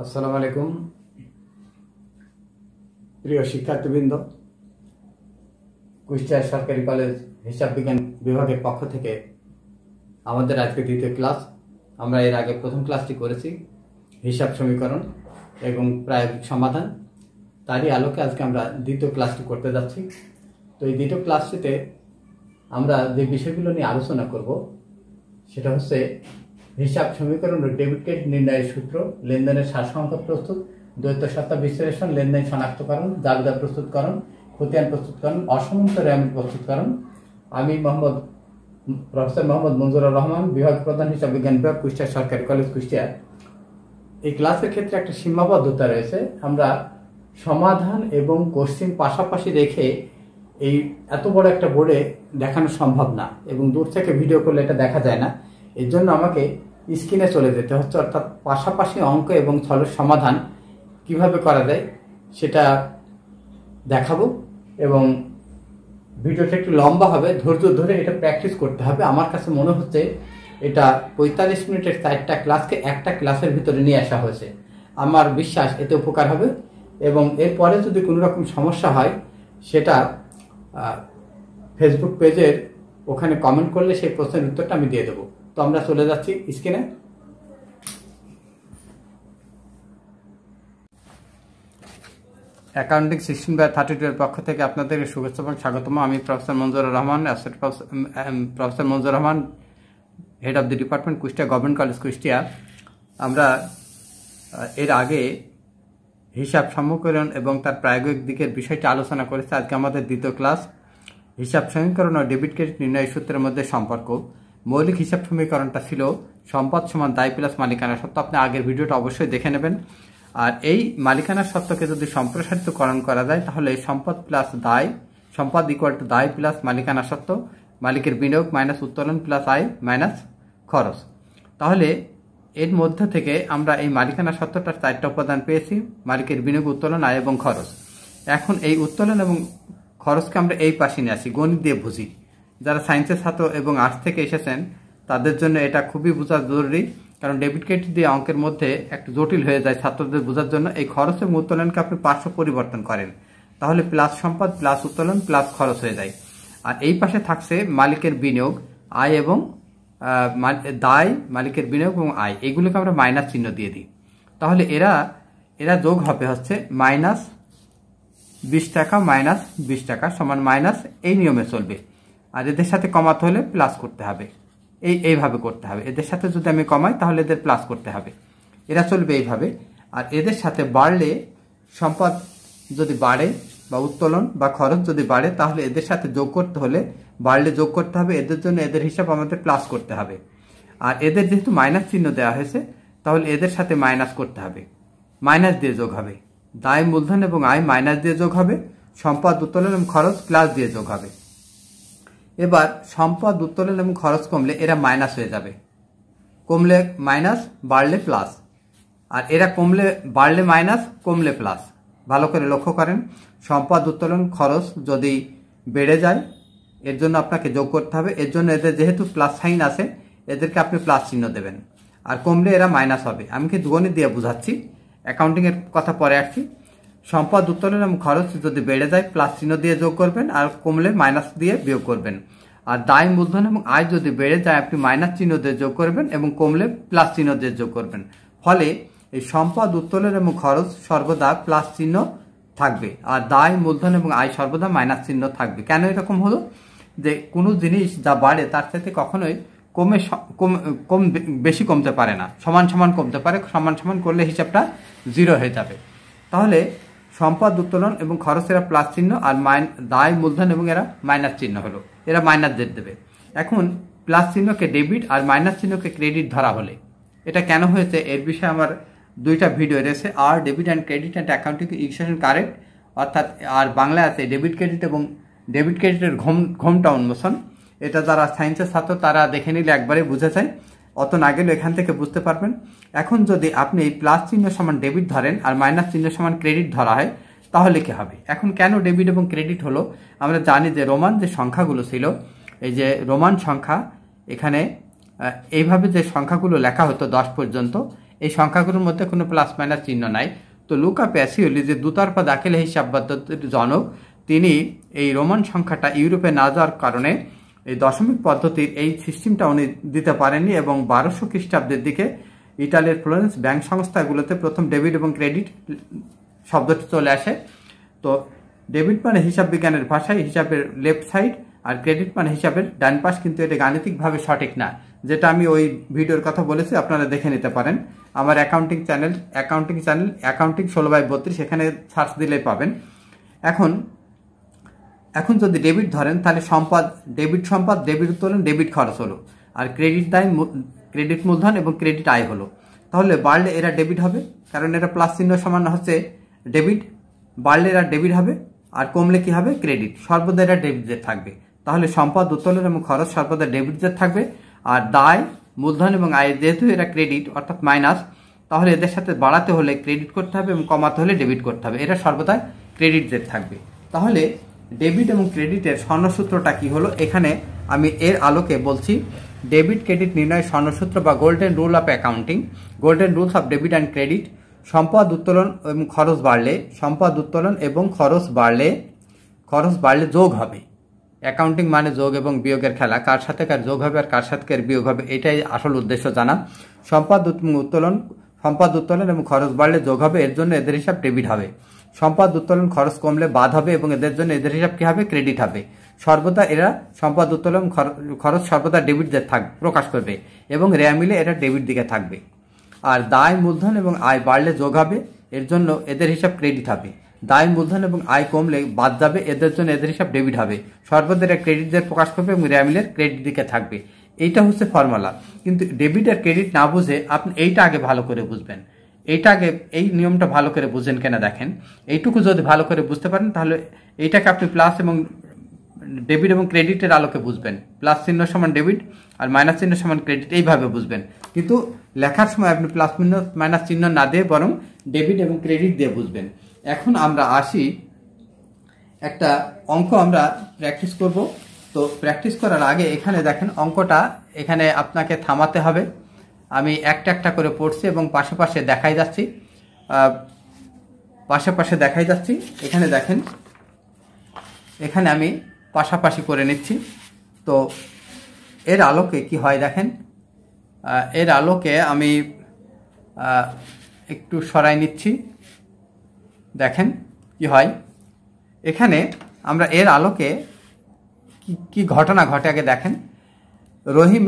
আসসালামু আলাইকুম প্রিয় শিক্ষার্থীবৃন্দ। কুষ্টিয়া সরকারি কলেজ হিসাব বিজ্ঞান বিভাগের পক্ষ থেকে আমাদের আজকে দ্বিতীয় ক্লাস। আমরা এর আগে প্রথম ক্লাসটি করেছি হিসাব সমীকরণ এবং প্রায়োগিক সমাধান। তারই আলোকে আজকে আমরা দ্বিতীয় ক্লাসটি করতে যাচ্ছি। তো এই দ্বিতীয় ক্লাসটিতে আমরা যে বিষয়গুলো নিয়ে আলোচনা করব সেটা হচ্ছে হিসাব সমীকরণ ও ডেবিট ক্রেডিট নির্ণয়ের সূত্র, লেনদেনের সারসংখ্যা প্রস্তুত, দ্বৈত সত্তা বিশ্লেষণ, লেনদেন শনাক্তকরণ, জাবেদা প্রস্তুতকরণ, খতিয়ান প্রস্তুতকরণ, অসমান্ত রেয়ামিল প্রস্তুতকরণ। আমি প্রফেসর মোহাম্মদ মঞ্জুরুর রহমান, বিভাগ প্রধান হিসাব বিজ্ঞান বিভাগ, কুষ্টিয়া সরকারি কলেজ কুষ্টিয়া। এই ক্লাসের ক্ষেত্রে একটা সীমাবদ্ধতা রয়েছে। আমরা সমাধান এবং কোশ্চেন পাশাপাশি রেখে এই এত বড় একটা বোর্ডে দেখানো সম্ভব না এবং দূর থেকে ভিডিও করলে এটা দেখা যায় না। এর জন্য আমাকে স্ক্রিনে চলে যেতে হচ্ছে, অর্থাৎ পাশাপাশি অঙ্ক এবং ছলের সমাধান কিভাবে করা যায় সেটা দেখাবো এবং ভিডিওটা একটু লম্বা হবে, ধৈর্য ধরে এটা প্র্যাকটিস করতে হবে। আমার কাছে মনে হচ্ছে এটা 45 মিনিটের 4টা ক্লাসকে একটা ক্লাসের ভিতরে নিয়ে আসা হয়েছে। আমার বিশ্বাস এতে উপকার হবে এবং এরপরে যদি কোনো রকম সমস্যা হয় সেটা ফেসবুক পেজের ওখানে কমেন্ট করলে সেই প্রশ্নের উত্তরটা আমি দিয়ে দেবো। তো আমরা চলে যাচ্ছি স্ক্রিনে। অ্যাকাউন্টিং 16/32 এর পক্ষ থেকে আপনাদের শুভেচ্ছা এবং স্বাগতম। আমি professor Manjurur Rahman, professor Manjurur Rahman, head of the department, Kushtia government college Kushtia. আমরা এর আগে হিসাব সমীকরণ এবং তার প্রায়োগিক দিকের বিষয়টি আলোচনা করেছি। আজকে আমাদের দ্বিতীয় ক্লাস, হিসাব সমীকরণ ও ডেবিট ক্রেডিট নির্ণয় সূত্রের মধ্যে সম্পর্ক। মৌলিক হিসাব সমীকরণটা ছিল সম্পদ সমান দায় প্লাস মালিকানা সত্ত্ব। আপনি আগের ভিডিওটা অবশ্যই দেখে নেবেন। আর এই মালিকানা সত্ত্বকে যদি সম্প্রসারিতকরণ করা যায় তাহলে সম্পদ প্লাস দায়, সম্পদ ইকুয়াল টু দায় প্লাস মালিকানা সত্ত্ব, মালিকের বিনিয়োগ মাইনাস উত্তোলন প্লাস আয় মাইনাস খরচ। তাহলে এর মধ্যে থেকে আমরা এই মালিকানা সত্ত্বটার 4টা উপাদান পেয়েছি: মালিকের বিনিয়োগ, উত্তোলন, আয় এবং খরচ। এখন এই উত্তোলন এবং খরচকে আমরা এই পাশে নিয়ে আসি, গণিত দিয়ে বুঝি। যারা সায়েন্সের ছাত্র এবং আর্টস থেকে এসেছেন তাদের জন্য এটা খুবই বোঝা জরুরি, কারণ ডেবিট ক্রেডিট দিয়ে অঙ্কের মধ্যে একটু জটিল হয়ে যায় ছাত্রদের বোঝার জন্য। এই খরচ এবং উত্তোলনকে আপনি পার্শ্ব পরিবর্তন করেন, তাহলে প্লাস সম্পদ প্লাস উত্তোলন প্লাস খরচ হয়ে যায়। আর এই পাশে থাকছে মালিকের বিনিয়োগ, আয় এবং দায়, মালিকের বিনিয়োগ এবং আয়, এগুলোকে আমরা মাইনাস চিহ্ন দিয়ে দিই। তাহলে এরা যোগ হবে হচ্ছে মাইনাস 20 টাকা মাইনাস 20 টাকা সমান মাইনাস, এই নিয়মে চলবে। আর এদের সাথে কমাতে হলে প্লাস করতে হবে, এইভাবে করতে হবে। এদের সাথে যদি আমি কমাই তাহলে এদের প্লাস করতে হবে, এরা চলবে এইভাবে। আর এদের সাথে বাড়লে, সম্পদ যদি বাড়ে বা উত্তোলন বা খরচ যদি বাড়ে তাহলে এদের সাথে যোগ করতে হলে বাড়লে যোগ করতে হবে, এদের জন্য এদের হিসাব আমাদের প্লাস করতে হবে। আর এদের যেহেতু মাইনাস চিহ্ন দেওয়া হয়েছে তাহলে এদের সাথে মাইনাস করতে হবে, মাইনাস দিয়ে যোগ হবে। দায়, মূলধন এবং আয় মাইনাস দিয়ে যোগ হবে, সম্পদ, উত্তোলন এবং খরচ প্লাস দিয়ে যোগ হবে। এবার সম্পদ, উত্তোলন এবং খরচ কমলে এরা মাইনাস হয়ে যাবে, কমলে মাইনাস, বাড়লে প্লাস। আর এরা কমলে, বাড়লে মাইনাস, কমলে প্লাস। ভালো করে লক্ষ্য করেন, সম্পদ, উত্তোলন, খরচ যদি বেড়ে যায় এর জন্য আপনাকে যোগ করতে হবে। এর জন্য এদের যেহেতু প্লাস সাইন আছে এদেরকে আপনি প্লাস চিহ্ন দেবেন। আর কমলে এরা মাইনাস হবে। আমি কি গণিত দিয়ে বুঝাচ্ছি, অ্যাকাউন্টিংয়ের কথা পরে আসছি। সম্পদ, উত্তোলন এবং খরচ যদি বেড়ে যায় প্লাস চিহ্ন দিয়ে যোগ করবেন, আর কমলে মাইনাস দিয়ে বিয়োগ করবেন। আর দায়, মূলধন এবং আয় যদি বেড়ে যায় আপনি মাইনাস চিহ্ন দিয়ে যোগ করবেন এবং কমলে প্লাস চিহ্ন দিয়ে যোগ করবেন। ফলে এই সম্পদ, উত্তোলন এবং খরচ সর্বদা প্লাস চিহ্ন থাকবে, আর দায়, মূলধন এবং আয় সর্বদা মাইনাস চিহ্ন থাকবে। কেন এরকম হলো? যে কোনো জিনিস যা বাড়ে তার সাথে কখনোই বেশি কমতে পারে না, সমান সমান কমতে পারে। সমান সমান করলে হিসাবটা 0 হয়ে যাবে। তাহলে সম্পদ, উত্তোলন এবং খরচ এরা প্লাস চিহ্ন, আর দায়, মূলধন এবং এরা মাইনাস চিহ্ন হলো, এরা মাইনাস দিয়ে দেবে। এখন প্লাস চিহ্নকে ডেবিট আর মাইনাস চিহ্নকে ক্রেডিট ধরা হলে এটা কেন হয়েছে এর বিষয়ে আমার 2টা ভিডিও রয়েছে। আর debit and credit and accounting equation correct, অর্থাৎ আর বাংলা আছে ডেবিট ক্রেডিট এবং ডেবিট ক্রেডিটের ঘোমটা উন্মোচন। এটা যারা সায়েন্সের ছাত্র তারা দেখে নিলে একবারে বুঝে যায়, অত না গেলে এখান থেকে বুঝতে পারবেন। এখন যদি আপনি এই প্লাস চিহ্ন সমান ডেবিট ধরেন আর মাইনাস চিহ্ন সমান ক্রেডিট ধরা হয় তাহলে কি হবে? এখন কেন ডেবিট এবং ক্রেডিট হলো? আমরা জানি যে রোমান যে সংখ্যাগুলো ছিল, এই যে রোমান সংখ্যা, এখানে এইভাবে যে সংখ্যাগুলো লেখা হতো 10 পর্যন্ত, এই সংখ্যাগুলোর মধ্যে কোনো প্লাস মাইনাস চিহ্ন নাই। তো লুকা প্যাসিওলি যে দুতরফা দাখিলা হিসাব পদ্ধতির জনক, তিনি এই রোমান সংখ্যাটা ইউরোপে না যাওয়ার কারণে এই দশমিক পদ্ধতির এই সিস্টেমটা উনি দিতে পারেননি, এবং 1200 খ্রিস্টাব্দের দিকে ইটালির ফ্লোরেন্স ব্যাংক সংস্থাগুলোতে প্রথম ডেবিট এবং ক্রেডিট শব্দটি চলে আসে। তো ডেবিট মানে হিসাব বিজ্ঞানের ভাষায় হিসাবের লেফট সাইড, আর ক্রেডিট মানে হিসাবের ডান পাশ, কিন্তু এটা গাণিতিকভাবে সঠিক না, যেটা আমি ওই ভিডিওর কথা বলেছি, আপনারা দেখে নিতে পারেন আমার অ্যাকাউন্টিং চ্যানেল অ্যাকাউন্টিং 16/32, এখানে সার্চ দিলেই পাবেন। এখন যদি ডেবিট ধরেন তাহলে সম্পদ ডেবিট উত্তোলন, ডেবিট খরচ হলো, আর ক্রেডিট মূলধন এবং ক্রেডিট আয় হলো। তাহলে বাড়লে এরা ডেবিট হবে, কারণ এরা প্লাস চিহ্ন সমান হচ্ছে ডেবিট, বাড়লে এরা ডেবিট হবে, আর কমলে কি হবে ক্রেডিট, সর্বদা এরা ডেবিটে থাকবে। তাহলে সম্পদ উত্তোলন এবং খরচ সর্বদা ডেবিটে থাকবে, আর দায় মূলধন এবং আয় যেহেতু এরা ক্রেডিট অর্থাৎ মাইনাস, তাহলে এদের সাথে বাড়াতে হলে ক্রেডিট করতে হবে এবং কমাতে হলে ডেবিট করতে হবে, এরা সর্বদা ক্রেডিট জেড থাকবে। তাহলে ডেবিট এবং ক্রেডিটের স্বর্ণসূত্রটা কি হলো, এখানে আমি এর আলোকে বলছি। ডেবিট ক্রেডিট নির্ণয়ের স্বর্ণসূত্র বা golden rule of accounting, golden rules of debit and credit. সম্পদ উত্তোলন এবং খরচ বাড়লে, সম্পদ উত্তোলন এবং খরচ বাড়লে যোগ হবে। অ্যাকাউন্টিং মানে যোগ এবং বিয়োগের খেলা, কার সাথে কার যোগ হবে আর কার সাথে কার বিয়োগ হবে, এটাই আসল উদ্দেশ্য জানা। সম্পদ উত্তোলন এবং খরচ বাড়লে যোগ হবে, এর জন্য এদের হিসাব ডেবিট হবে। সম্পদ উত্তোলন খরচ কমলে বাদ হবে, এবং এদের জন্য এদের হিসাব কি হবে ক্রেডিট হবে। সর্বদা এরা সম্পদ উত্তোলন খরচ সর্বদা ডেবিট প্রকাশ করবে, এবং রেয়া মিলে এরা ডেবিট দিকে থাকবে। আর দায় মূলধন এবং আয় বাড়লে যোগ হবে, এর জন্য এদের হিসাব ক্রেডিট হবে। দায় মূলধন এবং আয় কমলে বাদ যাবে, এদের জন্য এদের হিসাব ডেবিট হবে। সর্বদা এরা ক্রেডিট প্রকাশ করবে এবং রেয়া মিলের ক্রেডিট দিকে থাকবে। এইটা হচ্ছে ফর্মুলা। কিন্তু ডেবিট আর ক্রেডিট না বুঝে আপনি এইটা আগে ভালো করে বুঝবেন। এই নিয়মটা ভালো করে বুঝেন কিনা দেখেন। এইটুকু যদি ভালো করে বুঝতে পারেন, তাহলে এইটাকে আপনি প্লাস এবং ডেবিট এবং ক্রেডিটের আলোকে বুঝবেন। প্লাস চিহ্ন সমান ডেবিট আর মাইনাস চিহ্ন সমান ক্রেডিট, এইভাবে বুঝবেন। কিন্তু লেখার সময় আপনি প্লাস মাইনাস চিহ্ন না দিয়ে বরং ডেবিট এবং ক্রেডিট দিয়ে বুঝবেন। এখন আমরা আসি, একটা অঙ্ক আমরা প্র্যাকটিস করব। তো প্র্যাকটিস করার আগে এখানে দেখেন অঙ্কটা, এখানে আপনাকে থামাতে হবে। আমি একটা একটা করে পড়ছি এবং পাশে দেখাই যাচ্ছি। এখানে দেখেন, এখানে আমি পাশাপাশি করে নিচ্ছি। তো এর আলোকে কি হয় দেখেন, এর আলোকে আমি একটু সরাই নিচ্ছি, দেখেন কি হয়। এখানে আমরা এর আলোকে কি ঘটনা ঘটে আগে দেখেন।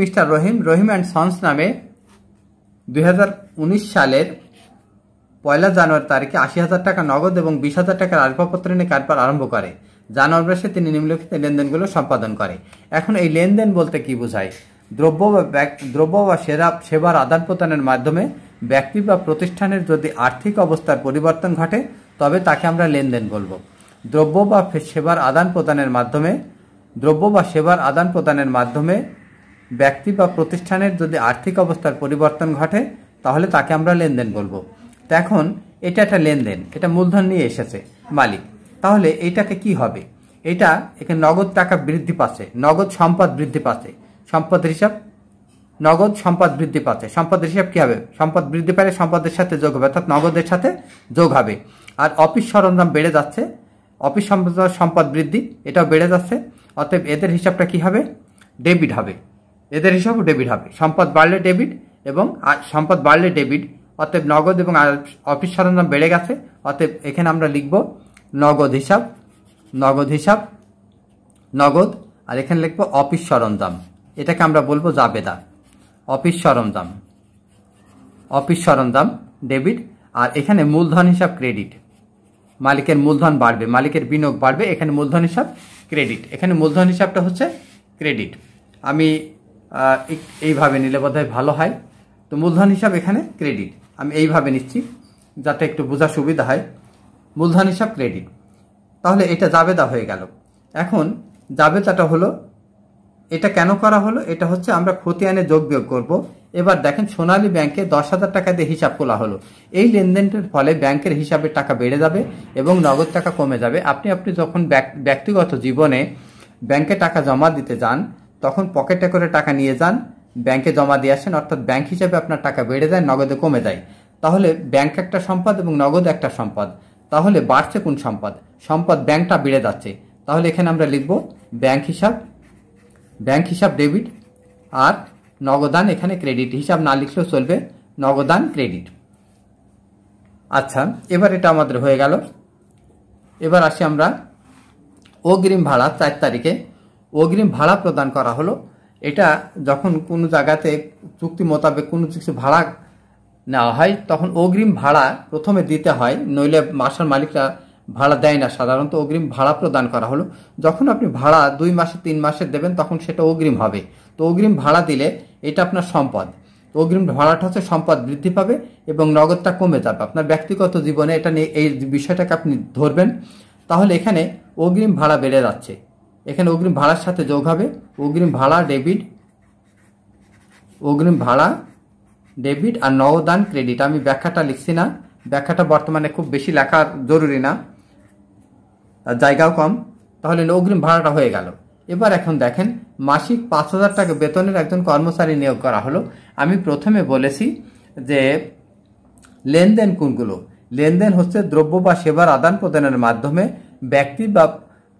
মিস্টার রহিম অ্যান্ড সন্স নামে 2019 সালের 1 জানুয়ারি তারিখে 80,000 টাকা নগদ এবং 20,000 টাকার আসবাবপত্র নিয়ে কারবার আরম্ভ করে। জানুয়ারি মাসে তিনি নিম্নলিখিত লেনদেনগুলো সম্পাদন করে। এখন এই লেনদেন বলতে কি বোঝায়? দ্রব্য বা সেবার আদান প্রদানের মাধ্যমে ব্যক্তি বা প্রতিষ্ঠানের যদি আর্থিক অবস্থার পরিবর্তন ঘটে, তবে তাকে আমরা লেনদেন বলবো। দ্রব্য বা সেবার আদান প্রদানের মাধ্যমে ব্যক্তি বা প্রতিষ্ঠানের যদি আর্থিক অবস্থার পরিবর্তন ঘটে, তাহলে তাকে আমরা লেনদেন বলবো। তো এখন এটা একটা লেনদেন, এটা মূলধন নিয়ে এসেছে মালিক, তাহলে এইটাকে কি হবে? এটা এখানে নগদ টাকা বৃদ্ধি পাচ্ছে, নগদ সম্পদ বৃদ্ধি পাচ্ছে, সম্পদের হিসাব নগদ সম্পদ বৃদ্ধি পাচ্ছে। সম্পদের হিসাব কি হবে? সম্পদ বৃদ্ধি পেলে সম্পদের সাথে যোগ হবে, অর্থাৎ নগদের সাথে যোগ হবে। আর অফিস সরঞ্জাম বেড়ে যাচ্ছে, অফিস সম্পদ বৃদ্ধি, এটাও বেড়ে যাচ্ছে। অতএব এদের হিসাবটা কি হবে? ডেবিট হবে। এদের হিসাবও ডেবিট হবে। সম্পদ বাড়লে ডেবিট এবং সম্পদ বাড়লে ডেবিট, অতএব নগদ এবং অফিস সরঞ্জাম বেড়ে গেছে। অতএব এখানে আমরা লিখব নগদ হিসাব, আর এখানে লিখব অফিস সরঞ্জাম। এটাকে আমরা বলবো জাবেদা। অফিস সরঞ্জাম ডেবিট, আর এখানে মূলধন হিসাব ক্রেডিট। মালিকের মূলধন বাড়বে, মালিকের বিনিয়োগ বাড়বে, এখানে মূলধন হিসাব ক্রেডিট। এখানে মূলধন হিসাবটা হচ্ছে ক্রেডিট। আমি এইভাবে নিলে বোধহয় ভালো হয়। তো মূলধন হিসাব এখানে ক্রেডিট, আমি এইভাবে নিচ্ছি যাতে একটু বোঝা সুবিধা হয়। মূলধন হিসাব ক্রেডিট, তাহলে এটা জাবেদা হয়ে গেল। এখন জাবেদাটা হলো, এটা কেন করা হলো? এটা হচ্ছে আমরা খতিয়ানে যোগ বিয়োগ করবো। এবার দেখেন সোনালী ব্যাংকে 10,000 টাকা দিয়ে হিসাব খোলা হলো। এই লেনদেনটার ফলে ব্যাংকের হিসাবে টাকা বেড়ে যাবে এবং নগদ টাকা কমে যাবে। আপনি যখন ব্যক্তিগত জীবনে ব্যাংকে টাকা জমা দিতে যান, তখন পকেটে করে টাকা নিয়ে যান, ব্যাংকে জমা দিয়ে আসেন, অর্থাৎ ব্যাংক হিসাবে আপনার টাকা বেড়ে যায়, নগদে কমে যায়। তাহলে ব্যাংক একটা সম্পদ এবং নগদ একটা সম্পদ, তাহলে বাড়ছে কোন সম্পদ? সম্পদ ব্যাংকটা বেড়ে যাচ্ছে। তাহলে এখানে আমরা লিখব ব্যাংক হিসাব ডেবিট আর নগদান এখানে ক্রেডিট। হিসাব না লিখলেও চলবে, নগদান ক্রেডিট। আচ্ছা, এবার এটা আমাদের হয়ে গেল। এবার আসি আমরা অগ্রিম ভাড়া। 4 তারিখে অগ্রিম ভাড়া প্রদান করা হলো। এটা যখন কোনো জায়গাতে চুক্তি মোতাবেক কোনো কিছু ভাড়া নেওয়া হয় তখন অগ্রিম ভাড়া প্রথমে দিতে হয়, নইলে বাসার মালিকরা ভাড়া দেয় না। সাধারণত অগ্রিম ভাড়া প্রদান করা হলো। যখন আপনি ভাড়া 2 মাসে 3 মাসের দেবেন তখন সেটা অগ্রিম হবে। তো অগ্রিম ভাড়া দিলে এটা আপনার সম্পদ। অগ্রিম ভাড়াটা হচ্ছে সম্পদ বৃদ্ধি পাবে এবং নগদটা কমে যাবে। আপনার ব্যক্তিগত জীবনে এটা নিয়ে এই বিষয়টাকে আপনি ধরবেন। তাহলে এখানে অগ্রিম ভাড়া বেড়ে যাচ্ছে, এখানে অগ্রিম ভাড়ার সাথে যোগ হবে অগ্রিম ভাড়া ডেবিট আর নগদান ক্রেডিট। আমি ব্যাখ্যাটা লিখছি না, ব্যাখ্যাটা বর্তমানে খুব বেশি লেখার জরুরি না, জায়গাও কম। তাহলে অগ্রিম ভাড়াটা হয়ে গেল। এবার এখন দেখেন, মাসিক 5,000 টাকা বেতনের একজন কর্মচারী নিয়োগ করা হলো। আমি প্রথমে বলেছি যে লেনদেন কোনগুলো? লেনদেন হচ্ছে দ্রব্য বা সেবার আদান প্রদানের মাধ্যমে ব্যক্তি বা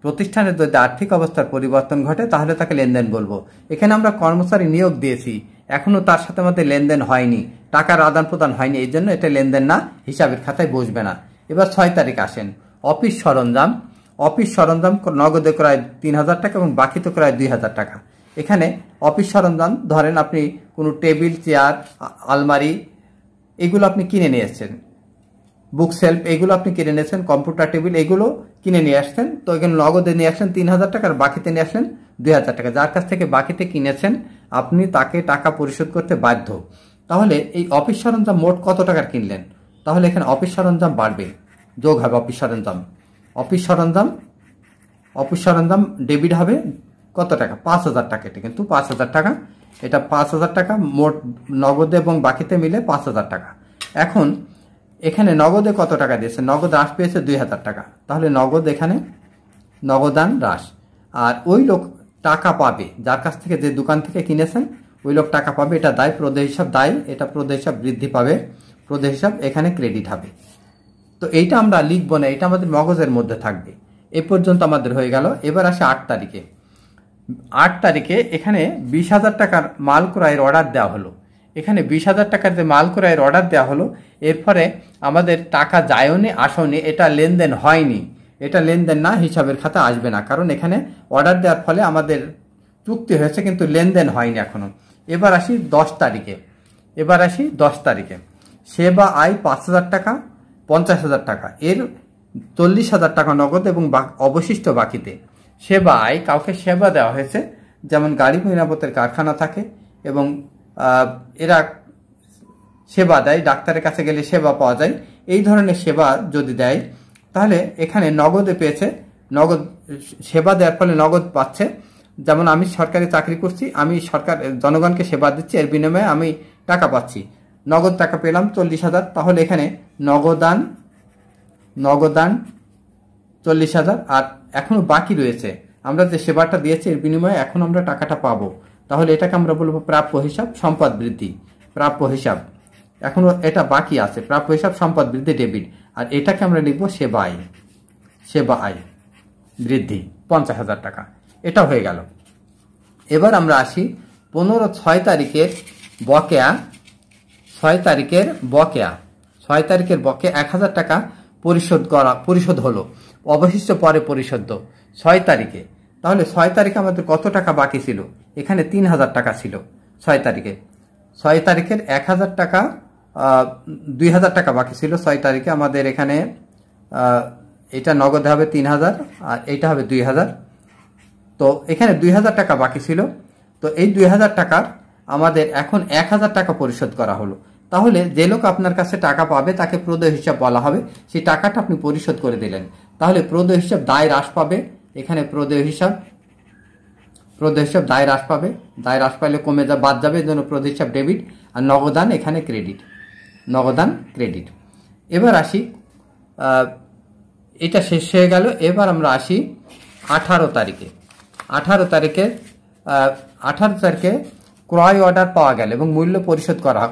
প্রতিষ্ঠানের যদি আর্থিক অবস্থার পরিবর্তন ঘটে তাহলে তাকে লেনদেন বলবো। এখানে আমরা কর্মচারী নিয়োগ দিয়েছি, এখনো তার সাথে আমাদের লেনদেন হয়নি, টাকার আদান প্রদান হয়নি, এই জন্য এটা লেনদেন না, হিসাবের খাতায় বসবে না। এবার 6 তারিখ আসেন, অফিস সরঞ্জাম নগদে ক্রয় 3,000 টাকা এবং বাকিতে ক্রয় 2,000 টাকা। এখানে অফিস সরঞ্জাম ধরেন আপনি কোনো টেবিল, চেয়ার, আলমারি এগুলো আপনি কিনে নিয়ে এসছেন, বুক সেলফ এগুলো আপনি কিনে নিয়েছেন, কম্পিউটার টেবিল এগুলো কিনে নিয়ে আসছেন। তো এখানে নগদে নিয়ে আসলেন 3,000 টাকা আর বাকিতে নিয়ে আসলেন 2,000 টাকা। যার কাছ থেকে বাকিতে কিনেছেন আপনি তাকে টাকা পরিশোধ করতে বাধ্য। তাহলে এই অফিস সরঞ্জাম মোট কত টাকার কিনলেন? তাহলে এখানে অফিস সরঞ্জাম বাড়বে, যোগ হবে অফিস সরঞ্জাম ডেবিট হবে কত টাকা? 5,000 টাকা। এটা কিন্তু 5,000 টাকা, এটা 5,000 টাকা মোট নগদে এবং বাকিতে মিলে 5,000 টাকা। এখন এখানে নগদে কত টাকা দিয়েছে? নগদ হ্রাস পেয়েছে 2,000 টাকা। তাহলে নগদ এখানে নগদান হ্রাস। আর ওই লোক টাকা পাবে যার কাছ থেকে, যে দোকান থেকে কিনেছেন ওই লোক টাকা পাবে, এটা দায়, প্রদেয় হিসাব দায়, এটা প্রদেয় হিসাব বৃদ্ধি পাবে, প্রদেয় হিসাব এখানে ক্রেডিট হবে। তো এইটা আমরা লিখবো না, এটা আমাদের মগজের মধ্যে থাকবে। এ পর্যন্ত আমাদের হয়ে গেল। এবার আসে 8 তারিখে এখানে 20,000 টাকার মাল ক্রয়ের অর্ডার দেওয়া হলো। এখানে 20,000 টাকার যে মাল ক্রয়ের অর্ডার দেওয়া হলো, এরপরে আমাদের টাকা যায়নি আসনি, এটা লেনদেন হয়নি, এটা লেনদেন না, হিসাবের খাতা আসবে না, কারণ এখানে অর্ডার দেওয়ার ফলে আমাদের চুক্তি হয়েছে কিন্তু লেনদেন হয়নি এখনো। এবার আসি 10 তারিখে সেবা আয় 5,000 টাকা, 50,000 টাকা, এর 40,000 টাকা নগদ এবং অবশিষ্ট বাকিতে। সেবা আয়, কাউকে সেবা দেওয়া হয়েছে, যেমন গাড়ি মেরামতের কারখানা থাকে এবং এরা সেবা দেয়, ডাক্তারের কাছে গেলে সেবা পাওয়া যায়, এই ধরনের সেবা যদি দেয় তাহলে এখানে নগদে পেয়েছে, নগদ সেবা দেওয়ার ফলে নগদ পাচ্ছে। যেমন আমি সরকারি চাকরি করছি, আমি জনগণকে সেবা দিচ্ছি, এর বিনিময়ে আমি টাকা পাচ্ছি, নগদ টাকা পেলাম 40,000। তাহলে এখানে নগদান 40,000 আর এখনো বাকি রয়েছে, আমরা যে সেবাটা দিয়েছি এর বিনিময়ে এখন আমরা টাকাটা পাবো। তাহলে এটাকে আমরা বলবো প্রাপ্য হিসাব, সম্পদ বৃদ্ধি, প্রাপ্য হিসাব এখনো এটা বাকি আছে, প্রাপ্য হিসাব সম্পদ বৃদ্ধি ডেবিট। আর এটাকে আমরা লিখবো সেবা আয় বৃদ্ধি 50,000 টাকা। এটা হয়ে গেল। এবার আমরা আসি 6 তারিখের বকেয়া। 6 তারিখের বকেয়া 1,000 টাকা পরিশোধ হলো, অবশিষ্ট পরে পরিশোধ 6 তারিখে। তাহলে 6 তারিখে আমাদের কত টাকা বাকি ছিল? এখানে 3,000 টাকা ছিল 6 তারিখে। 6 তারিখের 1,000 টাকা, 2,000 টাকা বাকি ছিল 6 তারিখে আমাদের। এখানে এটা নগদে হবে 3,000 আর এটা হবে 2,000। তো এখানে 2,000 টাকা বাকি ছিল। তো এই 2,000 টাকার আমাদের এখন 1,000 টাকা পরিশোধ করা হলো। তাহলে যে লোক আপনার কাছে টাকা পাবে তাকে প্রদেয় হিসাব বলা হবে, সেই টাকাটা আপনি পরিশোধ করে দিলেন। তাহলে প্রদেয় হিসাব দায় হ্রাস পাবে, এখানে প্রদেয় হিসাব দায় হ্রাস পাবে, দায় হ্রাস পাইলে কমে বাদ যাবে, এই জন্য প্রদেয় হিসাব ডেবিট আর নগদান এখানে ক্রেডিট। এবার আসি, এটা শেষ হয়ে গেল। এবার আমরা আসি 18 তারিখে ক্রয় অর্ডার পাওয়া গেল এবং মূল্য পরিশোধ করা।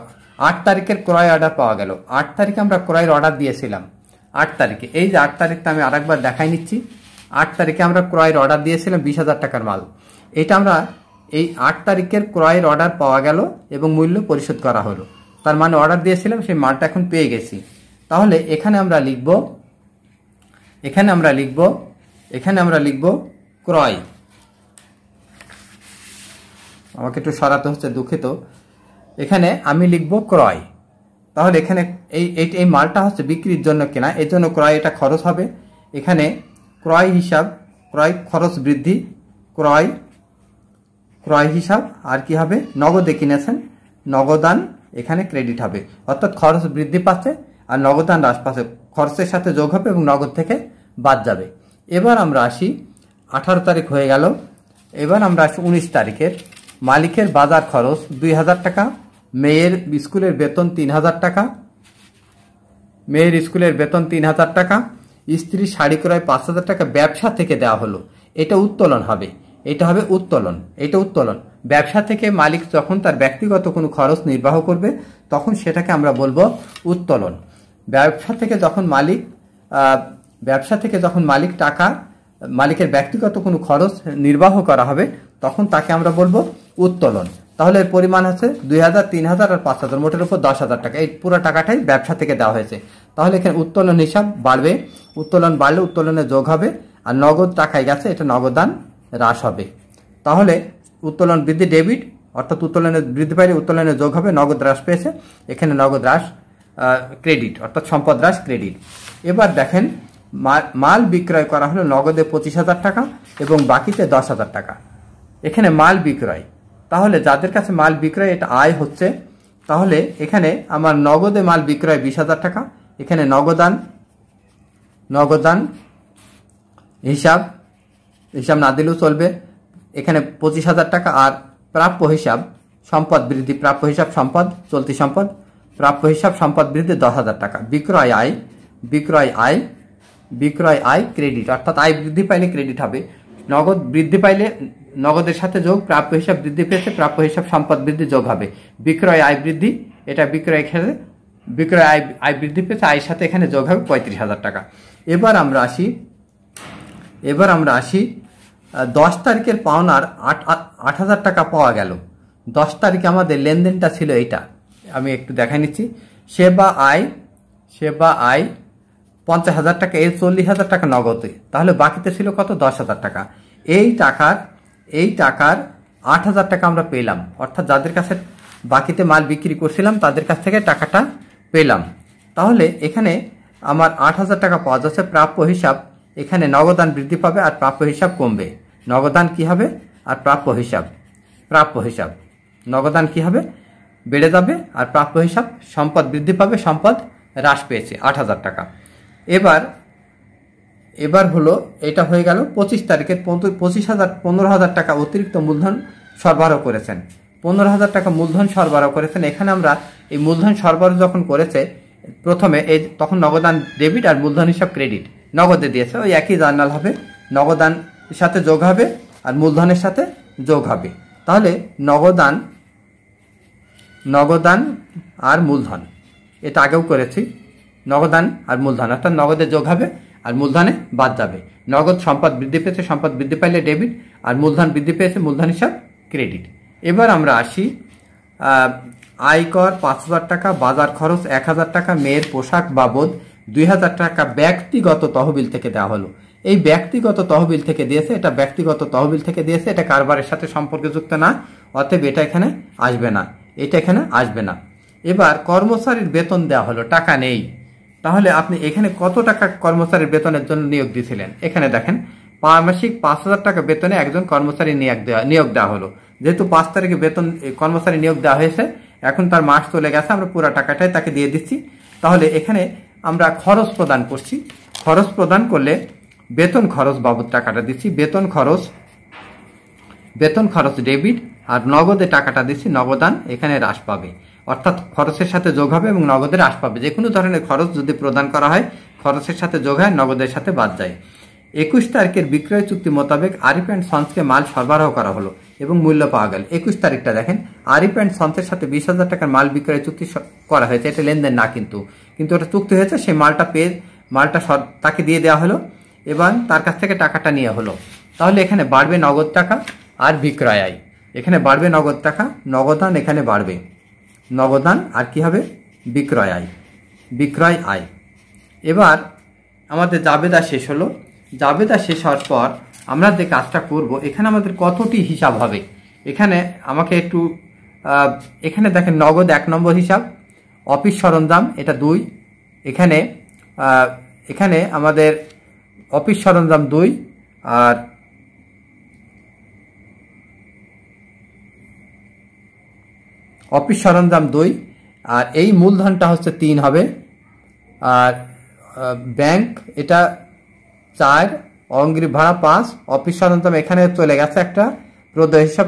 8 তারিখের ক্রয় অর্ডার পাওয়া গেল। 8 তারিখে আমরা ক্রয়ের অর্ডার দিয়েছিলাম। 8 তারিখে, এই যে 8 তারিখটা আমি আরেকবার দেখাই নিচ্ছি। 8 তারিখে আমরা ক্রয়ের অর্ডার দিয়েছিলাম 20,000 টাকার মাল। এটা আমরা এই 8 তারিখের ক্রয়ের অর্ডার পাওয়া গেল এবং মূল্য পরিশোধ করা হলো। তার মানে অর্ডার দিয়েছিলাম, সেই মালটা এখন পেয়ে গেছি। তাহলে এখানে আমরা লিখব ক্রয়। আমাকে একটু সরাতে হচ্ছে, দুঃখিত। এখানে আমি লিখব ক্রয়। তাহলে এখানে এই মালটা হচ্ছে বিক্রির জন্য কেনা, এর জন্য ক্রয়, এটা খরচ হবে। এখানে ক্রয় হিসাব, ক্রয় খরচ বৃদ্ধি, ক্রয় হিসাব। আর কি হবে? নগদে কিনেছেন, নগদান এখানে ক্রেডিট হবে। অর্থাৎ খরচ বৃদ্ধি পাচ্ছে আর নগদান হ্রাস পাচ্ছে, খরচের সাথে যোগ হবে এবং নগদ থেকে বাদ যাবে। এবার আমরা আসি, 18 তারিখ হয়ে গেল। এবার আমরা আসি 19 তারিখের। মালিকের বাজার খরচ 2,000 টাকা, মেয়ের স্কুলের বেতন 3,000 টাকা, মেয়ের স্কুলের বেতন 3,000 টাকা, স্ত্রী শাড়ি ক্রয় 5,000 টাকা ব্যবসা থেকে দেওয়া হলো। এটা উত্তোলন হবে, এটা হবে উত্তোলন, এটা উত্তোলন। ব্যবসা থেকে মালিক যখন তার ব্যক্তিগত কোনো খরচ নির্বাহ করবে তখন সেটাকে আমরা বলবো উত্তোলন। ব্যবসা থেকে যখন মালিক টাকা, মালিকের ব্যক্তিগত কোনো খরচ নির্বাহ করা হবে তখন তাকে আমরা বলবো উত্তোলন। তাহলে এর পরিমাণ হচ্ছে 2,000, 3,000 আর 5,000, মোটের উপর 10,000 টাকা। এই পুরো টাকাটাই ব্যবসা থেকে দেওয়া হয়েছে। তাহলে এখানে উত্তোলন হিসাব বাড়বে, উত্তোলন বাড়লে উত্তোলনে যোগ হবে, আর নগদ টাকায় গেছে, এটা নগদান হ্রাস হবে। তাহলে উত্তোলন বৃদ্ধি ডেবিট, অর্থাৎ উত্তোলনে বৃদ্ধি পাইলে উত্তোলনে যোগ হবে, নগদ হ্রাস পেয়েছে, এখানে নগদ হ্রাস ক্রেডিট, অর্থাৎ সম্পদ হ্রাস ক্রেডিট। এবার দেখেন, মাল বিক্রয় করা হলো নগদে 25,000 টাকা এবং বাকিতে 10,000 টাকা। এখানে মাল বিক্রয়, তাহলে যাদের কাছে মাল বিক্রয় এটা আয় হচ্ছে। তাহলে এখানে আমার নগদে মাল বিক্রয় 20,000 টাকা, এখানে নগদান হিসাব না দিলেও চলবে। এখানে 25,000 টাকা। আর প্রাপ্য হিসাব সম্পদ বৃদ্ধি, প্রাপ্য হিসাব সম্পদ, চলতি সম্পদ, প্রাপ্য হিসাব সম্পদ বৃদ্ধি 10,000 টাকা। বিক্রয় আয় ক্রেডিট, অর্থাৎ আয় বৃদ্ধি পাইলে ক্রেডিট হবে। নগদ বৃদ্ধি পাইলে নগদের সাথে যোগ, প্রাপ্য হিসাব বৃদ্ধি পেয়েছে, প্রাপ্য হিসাব সম্পদ বৃদ্ধি যোগ হবে। বিক্রয় আয় বৃদ্ধি, এটা বিক্রয় আয় বৃদ্ধি পেয়েছে, আয়ের সাথে এখানে যোগ হবে 35,000 টাকা। এবার আমরা আসি 10 তারিখের পাওনার 8,000 টাকা পাওয়া গেল। 10 তারিখে আমাদের লেনদেনটা ছিল এইটা, আমি একটু দেখাই নিচ্ছি। সেবা আয় 50,000 টাকা, এর 40,000 টাকা নগদে, তাহলে বাকিতে ছিল কত? 10,000 টাকা। এই টাকার 8,000 টাকা আমরা পেলাম, অর্থাৎ যাদের কাছে বাকিতে মাল বিক্রি করছিলাম তাদের কাছ থেকে টাকাটা পেলাম। তাহলে এখানে আমার 8,000 টাকা পাওয়া যাচ্ছে। প্রাপ্য হিসাব, এখানে নগদান বৃদ্ধি পাবে আর প্রাপ্য হিসাব কমবে। নগদান কি হবে আর প্রাপ্য হিসাব নগদান কি হবে? বেড়ে যাবে। আর প্রাপ্য হিসাব সম্পদ বৃদ্ধি পাবে, সম্পদ হ্রাস পেয়েছে 8,000 টাকা। এবার হলো, এটা হয়ে গেল 25 তারিখে। 15,000 টাকা অতিরিক্ত মূলধন সরবরাহ করেছেন। 15,000 টাকা মূলধন সরবরাহ করেছেন। এখানে আমরা এই মূলধন সরবরাহ যখন করেছে প্রথমে, তখন নগদান ডেবিট আর মূলধন হিসাব ক্রেডিট, নগদে দিয়েছে, ওই একই জার্নাল হবে, নগদান সাথে যোগ হবে আর মূলধনের সাথে যোগ হবে। তাহলে নগদান আর মূলধন, এটা আগেও করেছি, নগদান আর মূলধন, অর্থাৎ নগদে যোগ হবে আর মূলধনে বাদ যাবে। নগদ সম্পদ বৃদ্ধি পেয়েছে, সম্পদ বৃদ্ধি পাইলে ডেবিট, আর মূলধন বৃদ্ধি পেয়েছে, মূলধন হিসাব ক্রেডিট। এবার আমরা আসি, আয়কর 5,000 টাকা, বাজার খরচ 1,000 টাকা, মেয়ের পোশাক বাবদ 2,000 টাকা ব্যক্তিগত তহবিল থেকে দেওয়া হলো। এই ব্যক্তিগত তহবিল থেকে দিয়েছে, এটা ব্যক্তিগত তহবিল থেকে দিয়েছে, এটা কারবারের সাথে সম্পর্কযুক্ত না, অতএব এটা এখানে আসবে না। এবার কর্মচারীর বেতন দেওয়া হলো, টাকা নেই। তাহলে আপনি এখানে কত টাকা কর্মচারীর বেতনের জন্য নিয়োগ দিয়েছিলেন? এখানে দেখেন, মাসিক 5,000 টাকা বেতনে একজন কর্মচারী নিয়োগ দেওয়া হলো। যেহেতু 5 তারিখে বেতন কর্মচারী নিয়োগ দেওয়া হয়েছে, এখন তার মাস চলে গেছে, আমরা পুরো টাকাটাই তাকে দিয়ে দিচ্ছি। তাহলে এখানে আমরা খরচ প্রদান করছি, খরচ প্রদান করলে বেতন খরচ বাবদ টাকাটা দিচ্ছি, বেতন খরচ ডেবিট, আর নগদে টাকাটা দিচ্ছি, নগদান এখানে হ্রাস পাবে, অর্থাৎ খরচের সাথে যোগ হবে এবং নগদে হ্রাস পাবে। যে কোনো ধরনের খরচ যদি প্রদান করা হয়, খরচের সাথে যোগ হয়, নগদের সাথে বাদ যায়। 21 তারিখের বিক্রয় চুক্তি মোতাবেক আরিফ অ্যান্ড সন্সকে মাল সরবরাহ করা হলো। এবং মূল্য পাওয়া গেল। 21 তারিখটা দেখেন, আরিফ অ্যান্ড সন্সের সাথে 20,000 টাকার মাল বিক্রয় চুক্তি করা হয়েছে। এটা লেনদেন না, কিন্তু ওটা চুক্তি হয়েছে। সেই মালটা তাকে দিয়ে দেওয়া হলো এবং তার কাছ থেকে টাকাটা নেওয়া হলো। তাহলে এখানে বাড়বে নগদ টাকা আর বিক্রয় আয়। এখানে বাড়বে নগদ টাকা, নগদান এখানে বাড়বে, নগদান আর কি হবে, বিক্রয় আয়। এবার আমাদের জাবেদা শেষ হলো। জাবেদা শেষ হওয়ার পর আমরা যে কাজটা করব, এখানে আমাদের কতটি হিসাব হবে, এখানে আমাকে একটু এখানে দেখেন নগদ 1 নম্বর হিসাব, অফিস সরঞ্জাম এটা 2, এখানে আমাদের অফিস সরঞ্জাম 2 আর অফিস সরঞ্জাম 2 আর এই মূলধনটা হচ্ছে 3 হবে। আর ব্যাংক এটা 4, অগ্রিম ভাড়া 5, অফিস সরঞ্জাম এখানে চলে গেছে একটা প্রদেয় হিসাব,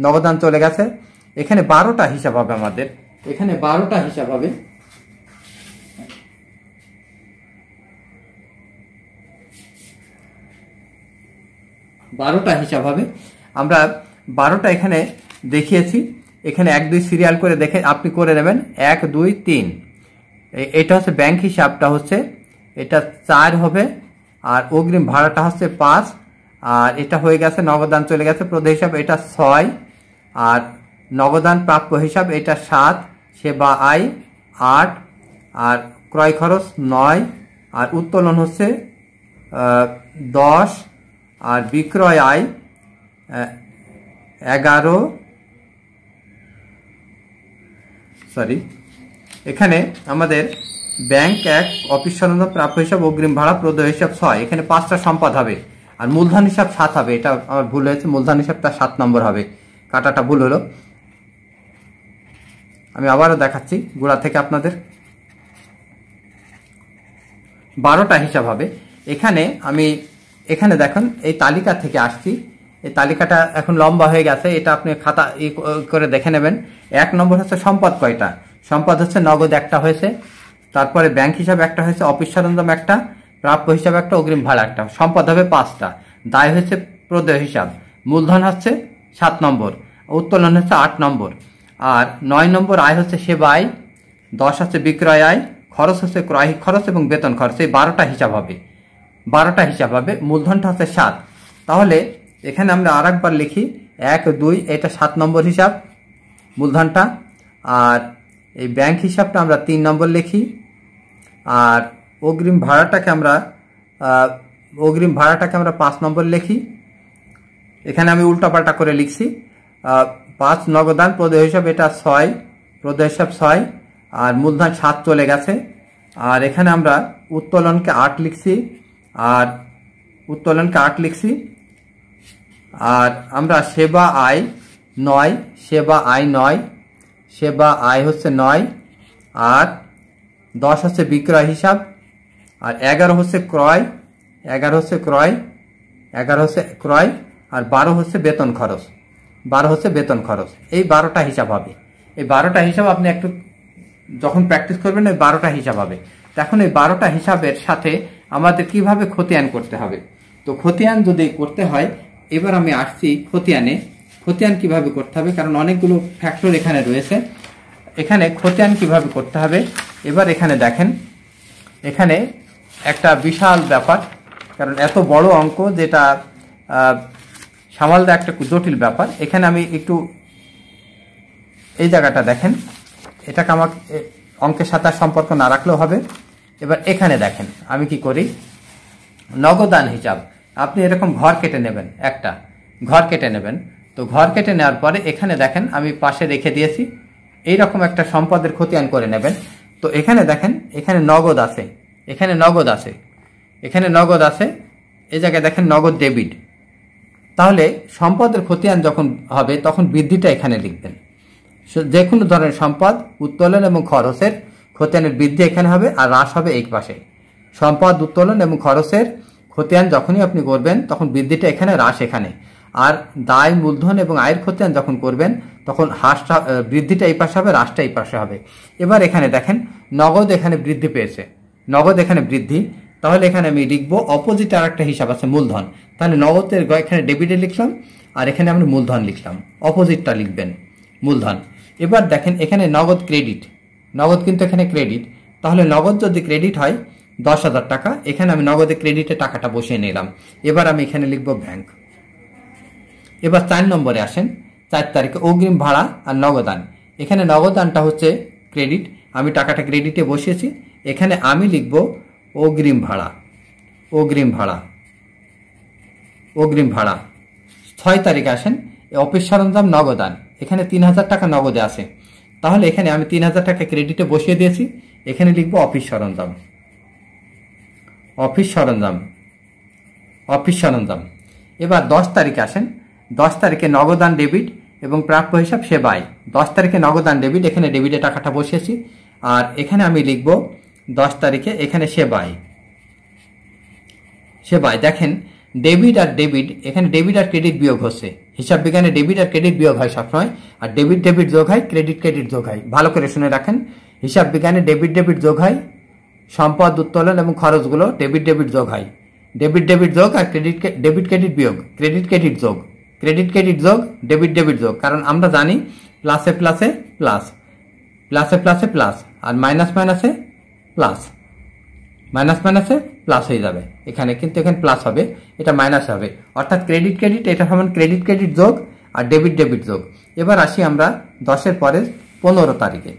নগদান চলে গেছে। এখানে 12টা হিসাব হবে আমাদের, এখানে 12টা হিসাব হবে। আমরা 12টা এখানে দেখিয়েছি। এখানে 1 2 সিরিয়াল করে দেখে আপনি করে নেবেন। 1 2 3 এটা হচ্ছে ব্যাংক হিসাবটা হচ্ছে এটা 4 হবে। আর অগ্রিম ভাড়াটা হচ্ছে 5, আর এটা হয়ে গেছে নগদান চলে গেছে প্রদেয় হিসাব এটা 6, আর নগদান প্রাপ্য হিসাব এটা 7, সেবা আয় 8, আর ক্রয় খরচ 9, আর উত্তোলন হচ্ছে 10, আর বিক্রয় আয় 11, এখানে আমাদের ব্যাংক 1, অফিস সরঞ্জাম প্রাপ্য হিসাব, অগ্রিম ভাড়া প্রদেয় হিসাব 6, এখানে 5টা সম্পদ হবে। আর মূলধন হিসাব 7 হবে, এটা আমার ভুল হয়েছে, মূলধন হিসাবটা 7 নম্বর হবে, কাটাটা ভুল হলো। আমি আবারও দেখাচ্ছি গোড়া থেকে আপনাদের। 12টা হিসাব হবে। এখানে দেখেন এই তালিকা থেকে আসছি, এই তালিকাটা এখন লম্বা হয়ে গেছে, এটা আপনি খাতা করে দেখে নেবেন। 1 নম্বর হচ্ছে সম্পদ কয়টা, সম্পদ হচ্ছে নগদ একটা হয়েছে, তারপরে ব্যাংক হিসাব একটা হয়েছে, অফিস সরঞ্জাম একটা, প্রাপ্য হিসাব একটা, অগ্রিম ভাড়া একটা, সম্পদ হবে 5টা, দায় হচ্ছে প্রদেয় হিসাব, মূলধন হচ্ছে 7 নম্বর, উত্তোলন হচ্ছে 8 নম্বর, আর 9 নম্বর আয় হচ্ছে সেবা আয়, 10 হচ্ছে বিক্রয় আয়, খরচ হচ্ছে ক্রয় খরচ এবং বেতন খরচ। এই 12টা হিসাব হবে, মূলধনটা হচ্ছে 7। তাহলে এখানে আমরা আরেকবার লিখি 1 2, এটা 7 নম্বর হিসাব মূলধনটা, আর এই ব্যাংক হিসাবটা আমরা 3 নম্বর লিখি, আর অগ্রিম ভাড়াটাকে আমরা 5 নম্বর লিখি। এখানে আমি উল্টাপাল্টা করে লিখছি। 5 নগদান প্রদেয় হিসাব এটা 6, প্রদেয় হিসাব 6, আর মূলধন 7 চলে গেছে। আর এখানে আমরা উত্তোলনকে 8 লিখছি, আর আমরা সেবা আয় 9, সেবা আয় হচ্ছে 9, আর 10 হচ্ছে বিক্রয় হিসাব, আর 11 হচ্ছে ক্রয়, আর 12 হচ্ছে বেতন খরচ। এই 12টা হিসাব হবে। এই 12টা হিসাব আপনি একটু যখন প্র্যাকটিস করবেন ওই 12টা হিসাব হবে। এখন এই 12টা হিসাবের সাথে আমাদের কিভাবে খতিয়ান করতে হবে। তো খতিয়ান যদি করতে হয়, এবার আমি আসছি খতিয়ান কিভাবে করতে হবে, কারণ অনেকগুলো ফ্যাক্টর এখানে রয়েছে। এখানে খতিয়ান কিভাবে করতে হবে, এবার এখানে দেখেন, এখানে একটা বিশাল ব্যাপার, কারণ এত বড় অঙ্ক যেটা সামাল দেওয়া একটা জটিল ব্যাপার। এখানে আমি একটু এই জায়গাটা দেখেন, এটাকে আমাকে অঙ্কের সাথে সম্পর্ক না রাখলেও হবে। এবার এখানে দেখেন আমি কি করি, নগদান হিসাব আপনি এরকম ঘর কেটে নেবেন, তো ঘর কেটে নেওয়ার পরে এখানে দেখেন আমি পাশে রেখে দিয়েছি, এইরকম একটা সম্পদের খতিয়ান করে নেবেন। তো এখানে দেখেন, এখানে নগদ আছে, এই জায়গায় দেখেন নগদ ডেবিট। তাহলে সম্পদের খতিয়ান যখন হবে তখন বৃদ্ধিটা এখানে লিখবেন। যে কোনো ধরনের সম্পদ উত্তোলন এবং খরচের খতিয়ানের বৃদ্ধি এখানে হবে, আর হ্রাস হবে এই পাশে। সম্পদ উত্তোলন এবং খরচের খতিয়ান যখনই আপনি করবেন তখন বৃদ্ধিটা এখানে, হ্রাস এখানে। আর দায়, মূলধন এবং আয়ের খতিয়ান যখন করবেন তখন বৃদ্ধিটা এই পাশে হবে, হ্রাসটা এই পাশে হবে। এবার এখানে দেখেন নগদ এখানে বৃদ্ধি পেয়েছে, তাহলে এখানে আমি লিখবো অপোজিট আর একটা হিসাব আছে মূলধন। তাহলে নগদের এখানে ডেবিটে লিখলাম, আর এখানে আমরা মূলধন লিখলাম, অপোজিটটা লিখবেন মূলধন। এবার দেখেন এখানে নগদ ক্রেডিট, নগদ কিন্তু এখানে ক্রেডিট, তাহলে নগদ যদি ক্রেডিট হয় 10,000 টাকা, এখানে আমি নগদে ক্রেডিটে টাকাটা বসিয়ে নিলাম। এবার আমি এখানে লিখব ব্যাংক। এবার 4 নম্বরে আসেন, 4 তারিখে অগ্রিম ভাড়া আর নগদান। এখানে নগদানটা হচ্ছে ক্রেডিট, আমি টাকাটা ক্রেডিটে বসিয়েছি, এখানে আমি লিখব অগ্রিম ভাড়া, অগ্রিম ভাড়া, অগ্রিম ভাড়া। 6 তারিখে আসেন, অফিস সরঞ্জাম নগদান, এখানে 3,000 টাকা নগদে আছে, তাহলে এখানে আমি 3,000 টাকা ক্রেডিটে বসিয়ে দিয়েছি, এখানে লিখব অফিস সরঞ্জাম, অফিস সরঞ্জাম, অফিস সরঞ্জাম। এবার 10 তারিখে আসেন, 10 তারিখে নগদান ডেবিট এবং প্রাপ্য হিসাব সেবায়। 10 তারিখে নগদান ডেবিট, এখানে ডেবিটে টাকাটা বসিয়েছি, আর এখানে আমি লিখব 10 তারিখে এখানে সেবায়, সেবায়। দেখেন ডেবিট আর ডেবিট, এখানে ডেবিট আর ক্রেডিট বিয়োগ হচ্ছে, হিসাব বিজ্ঞানে ডেবিট আর ক্রেডিট বিয়োগ হয় সবসময়, আর ডেবিট ডেবিট যোগ হয়, ক্রেডিট ক্রেডিট যোগ হয়। ভালো করে শুনে রাখেন, হিসাব বিজ্ঞানে ডেবিট ডেবিট যোগ হয়, সম্পদ উত্তোলন এবং খরচগুলো ডেবিট ডেবিট যোগ হয়, ডেবিট ডেবিট যোগ আর ক্রেডিট ডেবিট ক্রেডিট বিয়োগ, ক্রেডিট ক্রেডিট যোগ, ক্রেডিট ক্রেডিট যোগ, ডেবিট ডেবিট যোগ। কারণ আমরা জানি প্লাসে প্লাসে প্লাস, প্লাসে প্লাসে প্লাস, আর মাইনাস মাইনাসে প্লাস, মাইনাস মাইনাসে প্লাস হয়ে যাবে, এখানে কিন্তু এখানে প্লাস হবে, এটা মাইনাস হবে, অর্থাৎ ক্রেডিট ক্রেডিট এটা সমান ক্রেডিট ক্রেডিট যোগ আর ডেবিট ডেবিট যোগ। এবার আসি আমরা 10-এর পরে 15 তারিখে।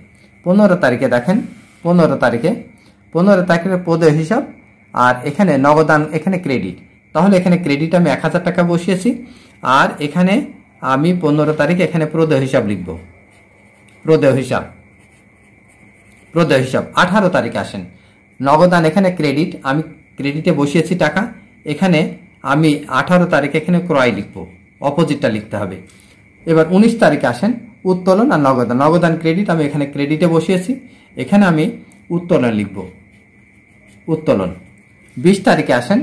15 তারিখে দেখেন, 15 তারিখে, 15 তারিখের প্রদেয় হিসাব, আর এখানে নগদান, এখানে ক্রেডিট, তাহলে এখানে ক্রেডিট আমি 1,000 টাকা বসিয়েছি, আর এখানে আমি 15 তারিখে এখানে প্রদেয় হিসাব লিখব, প্রদেয় হিসাব, প্রদেয় হিসাব। 18 তারিখে আসেন, নগদান এখানে ক্রেডিট, আমি ক্রেডিটে বসিয়েছি টাকা, এখানে আমি 18 তারিখে এখানে ক্রয় লিখব, অপোজিটটা লিখতে হবে। এবার 19 তারিখে আসেন, উত্তোলন আর নগদান, নগদান ক্রেডিট, আমি এখানে ক্রেডিটে বসিয়েছি, এখানে আমি উত্তোলন লিখব, উত্তোলন। 20 তারিখে আসেন,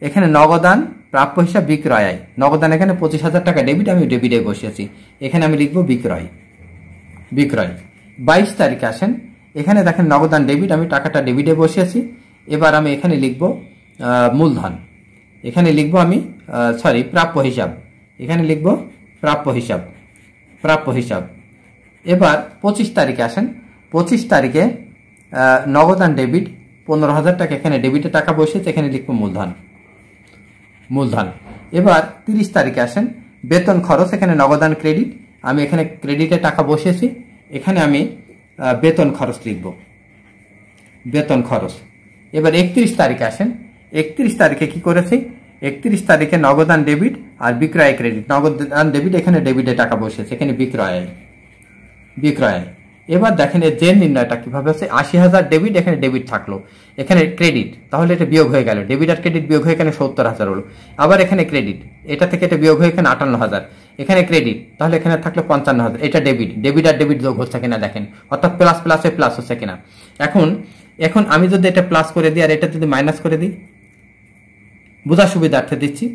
এখানে নগদান প্রাপ্য হিসাব বিক্রয় আয়, নগদান এখানে 25,000 টাকা ডেবিট, আমি ডেবিটে বসিয়েছি, এখানে আমি লিখব বিক্রয়, বিক্রয়। 22 তারিখে আসেন, এখানে দেখেন নগদান ডেবিট, আমি টাকাটা ডেবিটে বসিয়েছি, এবার আমি এখানে লিখব মূলধন, এখানে লিখব আমি প্রাপ্য হিসাব, এখানে লিখব প্রাপ্য হিসাব, প্রাপ্য হিসাব। এবার 25 তারিখে আসেন, 25 তারিখে নগদান ডেবিট 15,000 টাকা, এখানে ডেবিটে টাকা বসিয়েছে, এখানে লিখব মূলধন, মূলধন। এবার 30 তারিখে আসেন, বেতন খরচ, এখানে নগদান ক্রেডিট, আমি এখানে ক্রেডিটে টাকা বসিয়েছি, এখানে আমি বেতন খরচ লিখব, বেতন খরচ। এবার 31 তারিখে আসেন, 31 তারিখে কি করেছি, 31 তারিখে নগদান ডেবিট আর বিক্রয় ক্রেডিট, নগদান ডেবিট, এখানে ডেবিটে টাকা বসেছে, এখানে বিক্রয়, বিক্রয়। এবার দেখেন এর জেন নির্ণয়টা কিভাবে আছে, 80,000 ডেবিট, এখানে ডেবিট থাকলো, এখানে ক্রেডিট, তাহলে এটা বিয়োগ হয়ে গেল, ডেবিট আর ক্রেডিট বিয়োগ হয়ে এখানে 70,000 হলো। আবার এখানে ক্রেডিট, এটা থেকে এটা বিয়োগ হয়ে এখানে 58,000, এখানে ক্রেডিট, তাহলে এখানে থাকলো 55,000, এটা ডেবিট, ডেবিট আর ডেবিট যোগ হচ্ছে কিনা দেখেন, অর্থাৎ প্লাস প্লাসে প্লাস হচ্ছে কিনা। এখন এখন আমি যদি এটা প্লাস করে দিই আর এটা যদি মাইনাস করে দিই, বোঝার সুবিধার্থে দিচ্ছি,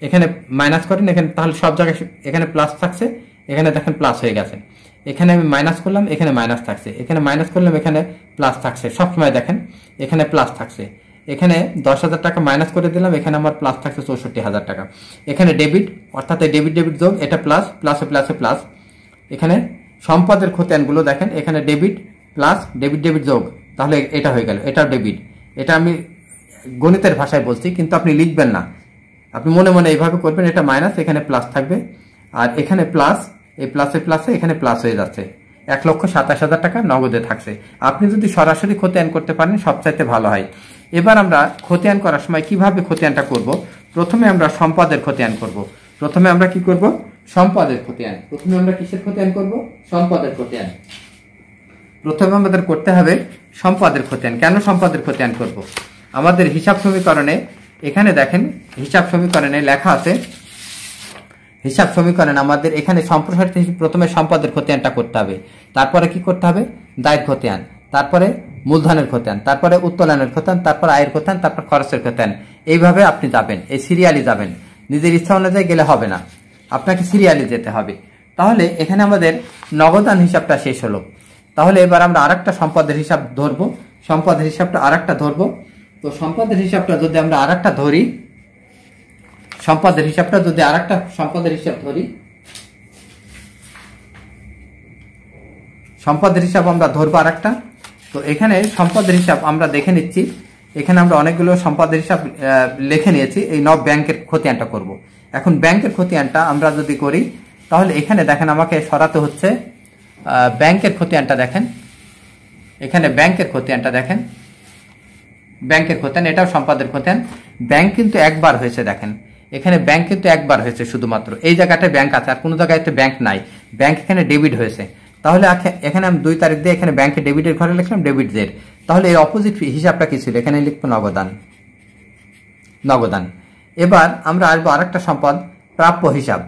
এখানে মাইনাস করেন, এখানে তাহলে সব জায়গায় এখানে প্লাস থাকছে, এখানে দেখেন প্লাস হয়ে গেছে, এখানে আমি মাইনাস করলাম, এখানে মাইনাস থাকছে, এখানে মাইনাস করলাম, এখানে প্লাস থাকছে, সবসময় দেখেন এখানে প্লাস থাকছে, এখানে 10,000 টাকা মাইনাস করে দিলাম, এখানে আমার প্লাস থাকছে 64,000 টাকা, এখানে ডেবিট, অর্থাৎ এই ডেবিট ডেবিট যোগ, এটা প্লাস, প্লাসে প্লাসে প্লাস, এখানে সম্পদের খতিয়ানগুলো দেখেন, এখানে ডেবিট প্লাস ডেবিট ডেবিট যোগ, তাহলে এটা হয়ে গেল, এটাও ডেবিট, এটা আমি গণিতের ভাষায় বলছি, কিন্তু আপনি লিখবেন না, আপনি মনে মনে এইভাবে করবেন, এটা মাইনাস, এখানে প্লাস থাকবে, আর এখানে প্লাস, এই প্লাসে প্লাসে এখানে প্লাস হয়ে যাচ্ছে, 1,27,000 টাকা নগদে থাকছে। আপনি যদি সরাসরি খতিয়ান করতে পারেন সবচাইতে ভালো হয়। এবার আমরা খতিয়ান করার সময় কিভাবে খতিয়ানটা করব, প্রথমে আমরা সম্পদের খতিয়ান করব, প্রথমে আমরা কি করব, সম্পদের খতিয়ান, প্রথমে আমরা কিসের খতিয়ান করব, সম্পদের খতিয়ান। প্রথমে আমাদের করতে হবে সম্পদের খতিয়ান। কেন সম্পদের খতিয়ান করব, আমাদের হিসাব সমীকরণে, এখানে দেখেন হিসাব সমীকরণে লেখা আছে, হিসাব সমীকরণ আমাদের এখানে সম্প্রসারিত প্রথমে সম্পদের খতিয়ানটা করতে হবে, তারপরে কি করতে হবে, দায়ের খতিয়ান, তারপরে মূলধনের খতিয়ান, তারপরে উত্তোলনের খতিয়ান, তারপর আয়ের খতিয়ান, তারপর খরচের খতিয়ান। এইভাবে আপনি যাবেন, এই সিরিয়ালি যাবেন, নিজের ইচ্ছা অনুযায়ী গেলে হবে না, আপনাকে সিরিয়ালি যেতে হবে। তাহলে এখানে আমাদের নগদান হিসাবটা শেষ হলো, তাহলে এবার আমরা আরেকটা সম্পদের হিসাব ধরবো, সম্পদের হিসাবটা আরেকটা ধরবো। তো সম্পদের হিসাবটা যদি আমরা আরেকটা ধরি, সম্পদের হিসাবটা যদি আরেকটা সম্পদের হিসাব ধরি, সম্পদের হিসাব আমরা ধরবো আরেকটা। তো এখানে সম্পদের হিসাব আমরা দেখে নিচ্ছি, এখানে আমরা অনেকগুলো সম্পদের হিসাব লিখে নিয়েছি। এই নব ব্যাংকের খতিয়ানটা করব। এখন ব্যাংকের খতিয়ানটা আমরা যদি করি তাহলে এখানে দেখেন আমাকে সরাতে হচ্ছে ব্যাংকের খতিয়ানটা। দেখেন এখানে ব্যাংকের খতিয়ানটা দেখেন, ব্যাংকের খতিয়ান, এটাও সম্পদের খতিয়ান। ব্যাংক কিন্তু একবার হয়েছে, দেখেন এখানে ব্যাংক কিন্তু একবার হয়েছে, শুধুমাত্র এই জায়গাটায় ব্যাংক আছে, আর কোনো জায়গায় ব্যাংক নাই। ব্যাংক এখানে ডেবিট হয়েছে। তাহলে এখানে আমি 2 তারিখ দিয়ে এখানে ব্যাংকে ডেবিটের ঘরে লিখলাম ডেবিট জেড। তাহলে এর অপোজিট হিসাবটা কি ছিল, এখানে লিখবো নগদান, নগদান। এবার আমরা আসবো আরেকটা সম্পদ, প্রাপ্য হিসাব।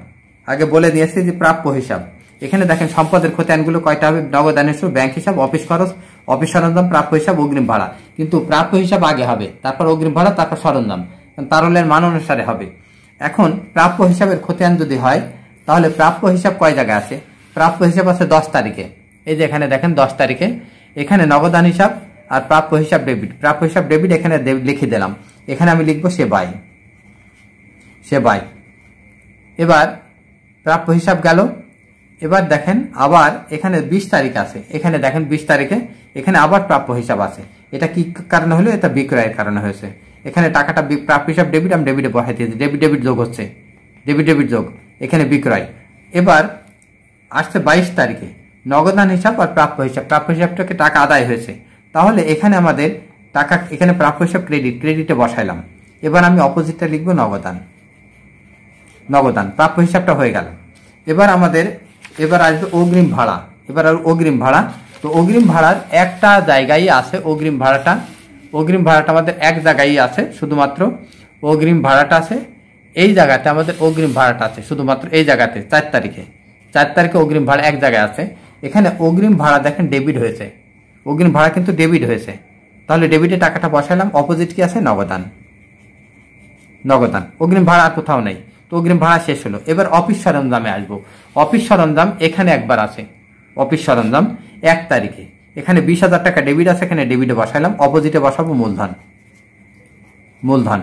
আগে বলে দিয়েছি যে প্রাপ্য হিসাব। এখানে দেখেন সম্পদের খতিয়ানগুলো কয়টা হবে, নগদানের শুরু, ব্যাংক হিসাব, অফিস খরচ, অফিস সরঞ্জাম, প্রাপ্য হিসাব, অগ্রিম ভাড়া। কিন্তু প্রাপ্য হিসাব আগে হবে, তারপর অগ্রিম ভাড়া, তারপর সরঞ্জাম, তারলের মান অনুসারে হবে। এখন প্রাপ্য হিসাবের খতিয়ান যদি হয় তাহলে প্রাপ্য হিসাব কয় জায়গায় আছে, প্রাপ্য হিসাব আছে 10 তারিখে। এই যে এখানে দেখেন 10 তারিখে, এখানে নগদান হিসাব আর প্রাপ্য হিসাব ডেবিট। প্রাপ্য হিসাব ডেবিট এখানে লিখে দিলাম, এখানে আমি লিখবো সেবাই, সেবাই। এবার প্রাপ্য হিসাব গেল। এবার দেখেন আবার এখানে 20 তারিখ আছে, এখানে দেখেন 20 তারিখে এখানে আবার প্রাপ্য হিসাব আছে। এটা কি কারণে হলো, এটা বিক্রয়ের কারণে হয়েছে। এখানে টাকাটা প্রাপ্য হিসাব ডেবিট, আমি ডেবিটে বসাই দিয়েছি, ডেবিট ডেবিট যোগ হচ্ছে, ডেবিট ডেবিট যোগ, এখানে বিক্রয়। এবার আসছে 22 তারিখে নগদান হিসাব আর প্রাপ্য হিসাব, প্রাপ্য হিসাবটাকে টাকা আদায় হয়েছে। তাহলে এখানে আমাদের টাকা, এখানে প্রাপ্য হিসাব ক্রেডিট, ক্রেডিটে বসাইলাম। এবার আমি অপোজিটটা লিখবো নগদান, নগদান। প্রাপ্য হিসাবটা হয়ে গেল। এবার আমাদের এবার আসবে অগ্রিম ভাড়া। এবার আর অগ্রিম ভাড়া, তো অগ্রিম ভাড়ার একটা জায়গায় আছে, অগ্রিম ভাড়াটা, অগ্রিম ভাড়াটা আমাদের এক জায়গায় আছে, শুধুমাত্র অগ্রিম ভাড়াটা আছে এই জায়গাতে, আমাদের অগ্রিম ভাড়াটা আছে শুধুমাত্র এই জায়গাতে 4 তারিখে, 4 তারিখে অগ্রিম ভাড়া এক জায়গায় আছে। এখানে অগ্রিম ভাড়া দেখেন ডেবিট হয়েছে, অগ্রিম ভাড়া কিন্তু ডেবিট হয়েছে। তাহলে ডেবিটে টাকাটা বসালাম, অপোজিট কি আছে, নগদান, নগদান। অগ্রিম ভাড়া আর কোথাও নেই, তো অগ্রিম ভাড়া শেষ হলো। এবার অফিস সরঞ্জামে আসবো। অফিস সরঞ্জাম এখানে একবার আছে, অফিস সরঞ্জাম 1 তারিখে, এখানে 20,000 টাকা ডেবিট আছে, এখানে ডেবিটে বসাইলাম, অপোজিটে বসাবো মূলধন, মূলধন।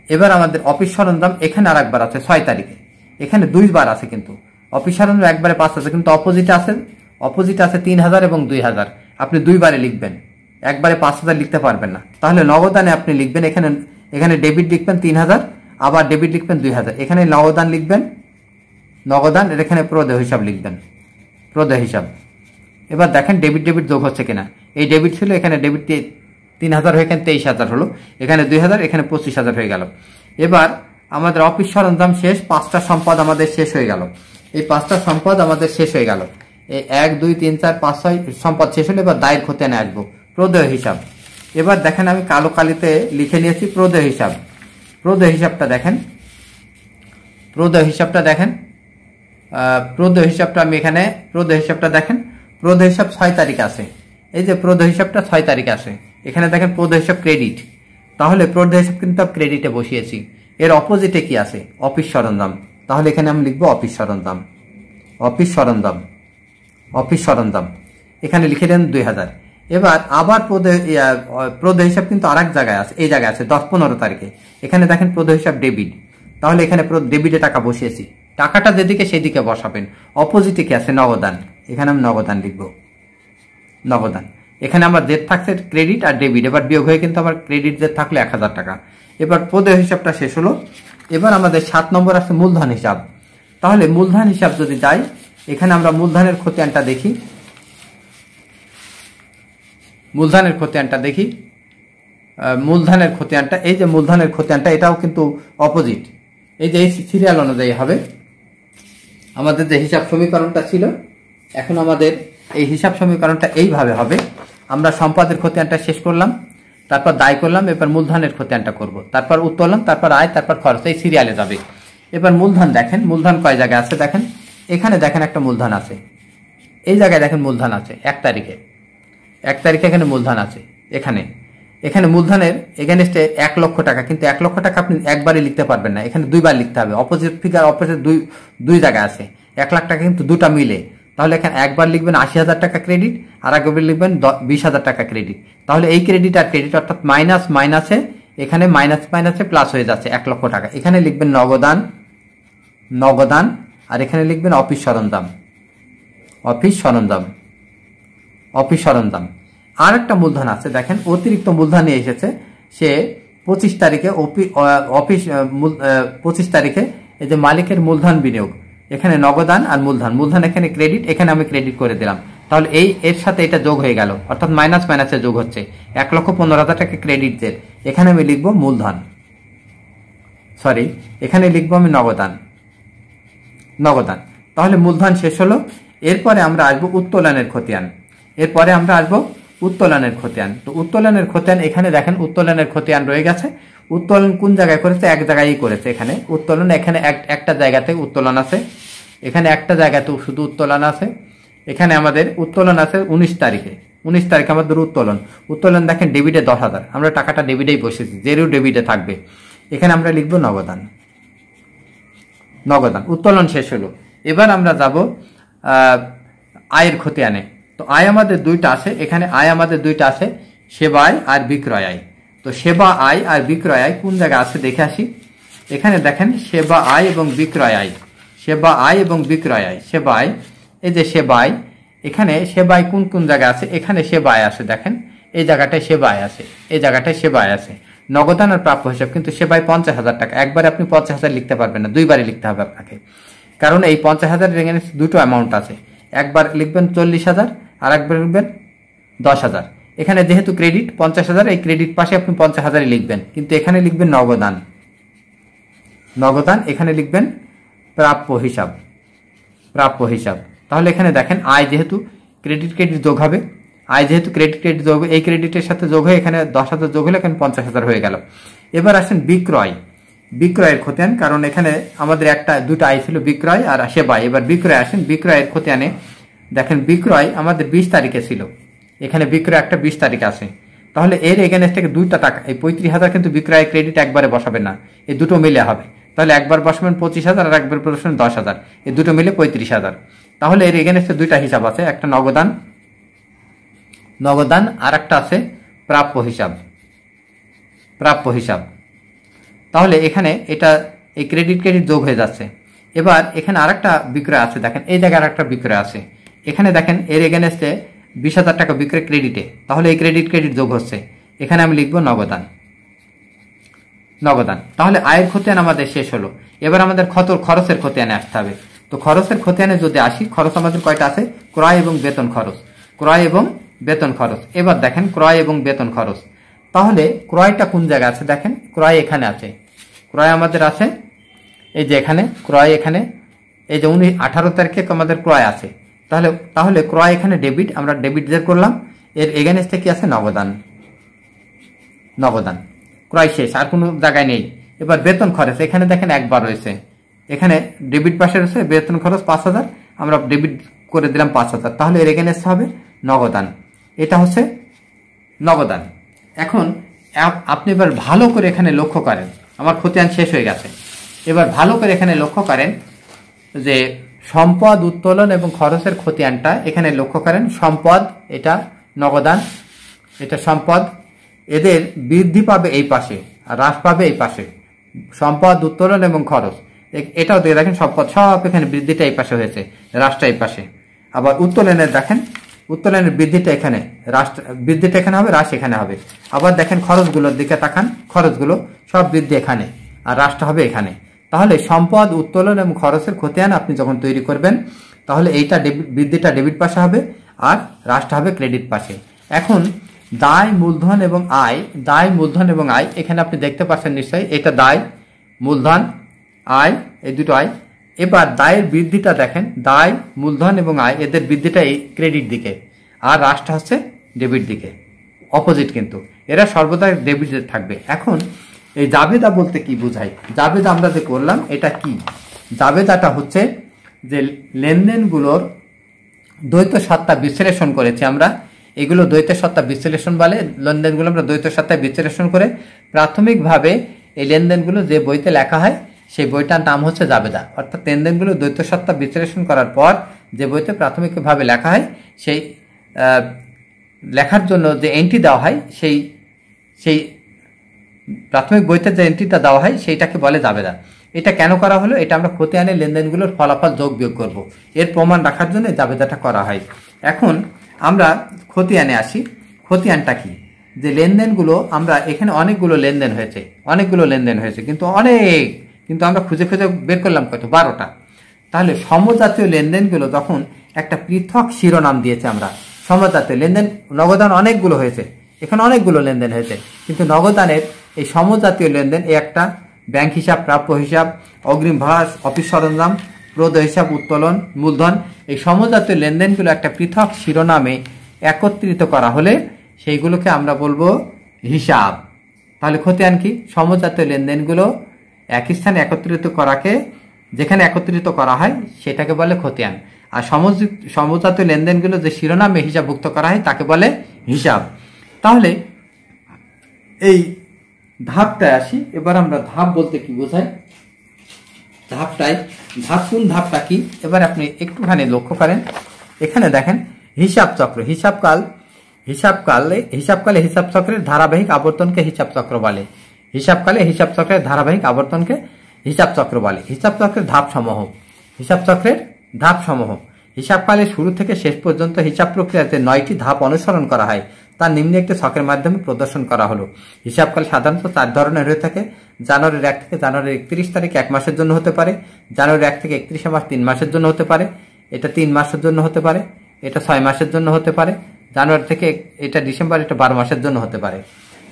এবার আমাদের অফিস সরঞ্জাম এখানে আর একবার আছে 6 তারিখে, এখানে 2 বার আছে, কিন্তু অফিস সরঞ্জাম একবারে 5 আছে, কিন্তু অপোজিটে আছে, অপোজিটে আছে 3000 এবং 2000। আপনি 2 বারে লিখবেন, একবারে 5000 লিখতে পারবেন না। তাহলে নগদানে আপনি লিখবেন, এখানে এখানে ডেবিট লিখবেন 3000, আবার ডেবিট লিখবেন 2000, এখানে নগদান লিখবেন, নগদান। এর এখানে প্রদেয় হিসাব লিখবেন, প্রদেয় হিসাব। এবার দেখেন ডেবিট ডেবিট যোগ হচ্ছে কিনা। এই ডেবিট ছিল, এখানে ডেবিট 3000 হয়ে এখানে 23000 হলো, এখানে 2000, এখানে 25000 হয়ে গেল। এবার আমাদের অফিস সরঞ্জাম শেষ, 5টা সম্পদ আমাদের শেষ হয়ে গেল। এই 5টা সম্পদ আমাদের শেষ হয়ে গেল। এই 1 2 3 4 5 6 সম্পদ শেষ হলে এবার দায়ের খতিয়ানে আসবো, প্রদেয় হিসাব। এবার দেখেন আমি কালো কালিতে লিখে নিয়েছি প্রদেয় হিসাব। প্রদেয় হিসাবটা দেখেন, প্রদেয় হিসাবটা দেখেন, প্রদেয় হিসাবটা আমি এখানে, প্রদেয় হিসাবটা দেখেন, প্রদেয় হিসাব 6 তারিখ আছে। এই যে প্রদেয় হিসাবটা 6 তারিখ আছে, এখানে দেখেন প্রদেয় হিসাব ক্রেডিট। তাহলে প্রদেয় হিসাব কিন্তু ক্রেডিটে বসিয়েছি। এর অপোজিটে কি আছে, অফিস সরঞ্জাম। তাহলে এখানে আমি লিখবো অফিস সরঞ্জাম, অফিস সরঞ্জাম, অফিস সরঞ্জাম। এখানে লিখে দেন 2000। এবার আবার প্রদেয় হিসাব কিন্তু আরেক জায়গায় আছে, এই জায়গায় আছে 10-15 তারিখে, এখানে দেখেন প্রদেয় হিসাব ডেবিট। তাহলে এখানে ডেবিটে টাকা বসিয়েছি, টাকাটা যেদিকে সেদিকে বসাবেন। অপোজিটে কি আছে, নগদান, এখানে আমি নগদান লিখবো, নগদান। এখানে আমার জেড থাকছে ক্রেডিট আর ডেবিট, এবার বিয়োগ হয়ে কিন্তু আমার ক্রেডিট জেড থাকলে 1000 টাকা। এবার প্রদেয় হিসাবটা শেষ হলো। এবার আমাদের 7 নম্বর আছে মূলধন হিসাব। তাহলে মূলধন হিসাব যদি যাই, এখানে আমরা মূলধনের খতিয়ানটা দেখি, মূলধনের খতিয়ানটা দেখি, মূলধনের খতিয়ানটা, এই যে মূলধনের খতিয়ানটা, এটাও কিন্তু অপোজিট। এই যে এই সিরিয়াল অনুযায়ী হবে আমাদের যে হিসাব সমীকরণটা ছিল, এখন আমাদের এই হিসাব সমীকরণটা এইভাবে হবে। আমরা সম্পদের খতিয়ানটা শেষ করলাম, তারপর দায় করলাম, এবার মূলধনের খতিয়ানটা করব, তারপর উত্তোলন, তারপর আয়, তারপর খরচ, এই সিরিয়ালে যাবে। এবার মূলধন দেখেন, মূলধন কয় জায়গায় আছে দেখেন, এখানে দেখেন একটা মূলধন আছে, এই জায়গায় দেখেন মূলধন আছে 1 তারিখে, 1 তারিখে এখানে মূলধন আছে। এখানে মূলধনের এগেনস্টে 1 লক্ষ টাকা, কিন্তু 1 লক্ষ টাকা আপনি একবারে লিখতে পারবেন না, এখানে 2 বার লিখতে হবে। অপোজিট ফিগার, অপোজিট 2 জায়গায় আছে, 1 লাখ টাকা কিন্তু 2টা মিলে। তাহলে এখানে একবার লিখবেন 80,000 টাকা ক্রেডিট, আর একবার লিখবেন 20,000 টাকা ক্রেডিট। তাহলে এই ক্রেডিট আর ক্রেডিট অর্থাৎ মাইনাস মাইনাসে এখানে মাইনাস মাইনাসে প্লাস হয়ে যাচ্ছে 1 লক্ষ টাকা। এখানে লিখবেন নগদান, নগদান, আর এখানে লিখবেন অফিস সরঞ্জাম, অফিস সরঞ্জাম, অফিস সরঞ্জাম। আর একটা মূলধন আছে, দেখেন অতিরিক্ত মূলধন নিয়ে এসেছে সে 25 তারিখে অফিস 25 তারিখে এই যে মালিকের মূলধন বিনিয়োগ, এখানে নগদান আর মূলধন, মূলধন এখানে ক্রেডিট, এখানে আমি ক্রেডিট করে দিলাম। তাহলে এর সাথে এটা যোগ হয়ে গেল, অর্থাৎ মাইনাস মাইনাসে যোগ হচ্ছে। 1,15,000 টাকা ক্রেডিট দের, এখানে আমি লিখবো মূলধন, সরি এখানে লিখবো আমি নগদান, নগদান। তাহলে মূলধন শেষ হলো। এরপরে আমরা আসবো উত্তোলনের খতিয়ান, এরপরে আমরা আসবো উত্তোলনের খতিয়ান। তো উত্তোলনের খতিয়ান এখানে দেখেন উত্তোলনের খতিয়ান রয়ে গেছে। উত্তোলন কোন জায়গায় করেছে? এক জায়গায় করেছে। এখানে উত্তোলন, এখানে একটা জায়গাতে উত্তোলন আছে, এখানে একটা জায়গাতেও শুধু উত্তোলন আছে। এখানে আমাদের উত্তোলন আছে 19 তারিখে, 19 তারিখে আমাদের উত্তোলন। উত্তোলন দেখেন ডেবিটে 10,000, আমরা টাকাটা ডেবিটেই বসেছি, যেরও ডেবিটে থাকবে। এখানে আমরা লিখবো নগদান, নগদান। উত্তোলন শেষ হলো। এবার আমরা যাব আয়ের খতিয়ানে। তো আয় আমাদের দুইটা আছে, এখানে আয় আমাদের দুইটা আছে, সেবা আয় আর বিক্রয় আয়। তো সেবা আয় আর বিক্রয় আয় কোন জায়গায় আছে দেখে আসি। এখানে দেখেন সেবা আয় এবং বিক্রয় আয়, সেবা আয় এবং বিক্রয় আয়, সেবা আয়, এই যে সেবা আয়, এখানে সেবা আয় কোন কোন জায়গায় আছে? এখানে সেবা আয় আছে, দেখেন এই জায়গাটায় সেবা আয় আছে, এই জায়গাটায় সেবা আয় আছে। নগদান আর প্রাপ্য হিসাব কিন্তু সেবায় 50,000 টাকা। একবারে আপনি 50,000 লিখতে পারবেন না, দুইবারে লিখতে হবে আপনাকে, কারণ এই 50,000 এখানে দুটো অ্যামাউন্ট আছে। একবার লিখবেন 40,000 আর একবার লিখবেন 10,000। এখানে যেহেতু ক্রেডিট 50,000, এই ক্রেডিট পাশে আপনি 50,000 লিখবেন, কিন্তু এখানে লিখবেন নগদান, নগদান, এখানে লিখবেন প্রাপ্য হিসাব, প্রাপ্য হিসাব। তাহলে এখানে দেখেন আয় যেহেতু ক্রেডিট যোগ হবে, আয় যেহেতু ক্রেডিট যোগ, এই ক্রেডিটের সাথে যোগ হয়ে এখানে 10,000 যোগ হলে এখানে 50,000 হয়ে গেল। এবার আসেন বিক্রয়, বিক্রয়ের খতিয়ান, কারণ এখানে আমাদের দুটো আয় ছিল, বিক্রয় আর সেবা। এবার বিক্রয় আসেন, বিক্রয়ের খতিয়ানে দেখেন বিক্রয় আমাদের 20 তারিখে ছিল, এখানে বিক্রয় একটা 20 তারিখে আছে। তাহলে এর এগেনস্ট থেকে দুইটা টাকা, এই 35,000 কিন্তু বিক্রয় ক্রেডিট একবারে বসাবেন না, এই দুটো মিলে হবে। তাহলে একবার বসাবেন 25,000 আর একবার বসাবেন 10,000, এই দুটো মিলে 35,000। তাহলে এর এগেনস্টে দুইটা হিসাব আছে, একটা নগদান, নগদান, আর একটা আছে প্রাপ্য হিসাব, প্রাপ্য হিসাব। তাহলে এখানে এটা এই ক্রেডিট যোগ হয়ে যাচ্ছে। এবার এখানে আরেকটা বিক্রয় আছে, দেখেন এই জায়গায় আরেকটা বিক্রয় আছে, এখানে দেখেন এর এগেনস্টে 20,000 টাকা বিক্রয় ক্রেডিটে, তাহলে এই ক্রেডিট যোগ হচ্ছে, এখানে আমি লিখবো নগদান, নগদান। তাহলে আয়ের খতিয়ান আমাদের শেষ হলো। এবার আমাদের খরচের খতিয়ানে আসতে হবে। তো খরচের খতিয়ানে যদি আসি, খরচ আমাদের কয়টা আছে? ক্রয় এবং বেতন খরচ, ক্রয় এবং বেতন খরচ। এবার দেখেন ক্রয় এবং বেতন খরচ। তাহলে ক্রয়টা কোন জায়গায় আছে? দেখেন ক্রয় এখানে আছে, ক্রয় আমাদের আছে এই যে এখানে, ক্রয় এখানে এই যে 18 তারিখে আমাদের ক্রয় আছে। তাহলে ক্রয় এখানে ডেবিট, আমরা ডেবিট জের করলাম। এর এগেনস্টে কি আছে? নগদান, নগদান। ক্রয় শেষ, আর কোনো জায়গায় নেই। এবার বেতন খরচ, এখানে দেখেন একবার রয়েছে, এখানে ডেবিট পাশে রয়েছে বেতন খরচ 5,000, আমরা ডেবিট করে দিলাম 5,000, তাহলে এর এগেনস্ট হবে নগদান। এটা হচ্ছে নগদান। এখন আপনি এবার ভালো করে এখানে লক্ষ্য করেন, আমার খতিয়ান শেষ হয়ে গেছে। এবার ভালো করে এখানে লক্ষ্য করেন যে সম্পদ, উত্তোলন এবং খরচের খতিয়ানটা এখানে লক্ষ্য করেন। সম্পদ এটা নগদান, এটা সম্পদ, এদের বৃদ্ধি পাবে এই পাশে আর হ্রাস পাবে এই পাশে। সম্পদ, উত্তোলন এবং খরচ, এটাও দিয়ে দেখেন সম্পদ সব এখানে বৃদ্ধিটা এই পাশে হয়েছে, হ্রাসটা এই পাশে। আবার উত্তোলনের দেখেন, উত্তোলনের বৃদ্ধিটা এখানে, বৃদ্ধিটা এখানে হবে, হ্রাস এখানে হবে। আবার দেখেন খরচগুলোর দিকে তাকান, খরচগুলো সব বৃদ্ধি এখানে আর হ্রাসটা হবে এখানে। তাহলে সম্পদ, উত্তোলন এবং খরচের খতিয়ান আপনি যখন তৈরি করবেন, তাহলে এইটা বৃদ্ধিটা ডেবিট পাশে হবে আর হ্রাসটা হবে ক্রেডিট পাশে। এখন দায়, মূলধন এবং আয়, দায়, মূলধন এবং আয়, এখানে আপনি দেখতে পাচ্ছেন নিশ্চয়ই, এটা দায়, মূলধন, আয়, এই দুটো আয়। এবার দায়ের বৃদ্ধিটা দেখেন, দায়, মূলধন এবং আয়, এদের বৃদ্ধিটা এই ক্রেডিট দিকে আর হ্রাসটা হচ্ছে ডেবিট দিকে, অপোজিট, কিন্তু এরা সর্বদা ডেবিট থাকবে। এখন এই জাবেদা বলতে কি বোঝায়? জাবেদা আমরা যে করলাম এটা কি? জাবেদাটা হচ্ছে যে লেনদেনগুলোর দ্বৈত সত্তা বিশ্লেষণ করেছি আমরা, এগুলো দ্বৈত সত্তা বিশ্লেষণ বলে। লেনদেনগুলো আমরা দ্বৈত সত্তায় বিশ্লেষণ করে প্রাথমিকভাবে এই লেনদেনগুলো যে বইতে লেখা হয় সেই বইটার নাম হচ্ছে জাবেদা। অর্থাৎ লেনদেনগুলো দ্বৈত সত্তা বিশ্লেষণ করার পর যে বইতে প্রাথমিকভাবে লেখা হয়, সেই লেখার জন্য যে এন্ট্রি দেওয়া হয় সেই প্রাথমিক বইতে যে এন্ট্রিটা দেওয়া হয় সেইটাকে বলে জাবেদা। এটা কেন করা হলো? এটা আমরা খতিয়ানের লেনদেনগুলোর ফলাফল যোগ বিয়োগ করব, এর প্রমাণ রাখার জন্য জাবেদাটা করা হয়। এখন আমরা খতিয়ানে আসি। খতিয়ানটা কি? যে লেনদেনগুলো আমরা এখানে অনেকগুলো লেনদেন হয়েছে কিন্তু আমরা খুঁজে খুঁজে বের করলাম কত? 12টা। তাহলে সমজাতীয় লেনদেনগুলো যখন একটা পৃথক শিরোনাম দিয়েছে আমরা, সমজাতীয় লেনদেন, নগদান অনেকগুলো হয়েছে, এখানে অনেকগুলো লেনদেন হয়েছে, কিন্তু নগদানের এই সমজাতীয় লেনদেন, এই একটা ব্যাংক হিসাব, প্রাপ্য হিসাব, অগ্রিম ভাড়া, অফিস সরঞ্জাম, প্রদেয় হিসাব, উত্তোলন, মূলধন, এই সমজাতীয় লেনদেনগুলো একটা পৃথক শিরোনামে একত্রিত করা হলে সেইগুলোকে আমরা বলবো হিসাব। তাহলে খতিয়ান কি? সমজাতীয় লেনদেনগুলো একই স্থানে একত্রিত করাকে, যেখানে একত্রিত করা হয় সেটাকে বলে খতিয়ান। আর সমজাতীয় লেনদেনগুলো যে শিরোনামে হিসাবভুক্ত করা হয় তাকে বলে হিসাব। তাহলে এই ধাপটায় আসি। এবার আমরা ধাপ বলতে কি বোঝাই? কোন ধাপটা কি? এবার আপনি একটুখানি লক্ষ্য করেন, এখানে দেখেন হিসাব চক্র, হিসাবকালে হিসাব চক্রের ধারাবাহিক আবর্তনকে হিসাব চক্র বলে। হিসাবকালে হিসাব চক্রের ধারাবাহিক আবর্তনকে হিসাব চক্র বলে। হিসাব চক্রের ধাপসমূহ হিসাবকালে শুরু থেকে শেষ পর্যন্ত হিসাব প্রক্রিয়াতে 9টি ধাপ অনুসরণ করা হয়, তার নিম্নে একটি ছকের মাধ্যমে প্রদর্শন করা হলো। হিসাবকাল সাধারণত 4 ধরনের হয়ে থাকে। জানুয়ারির 1 থেকে জানুয়ারির 31 তারিখ 1 মাসের জন্য হতে পারে, জানুয়ারি 1 থেকে 31 মাস 3 মাসের জন্য হতে পারে, এটা 3 মাসের জন্য হতে পারে, এটা 6 মাসের জন্য হতে পারে, জানুয়ারি থেকে এটা ডিসেম্বর, এটা 12 মাসের জন্য হতে পারে।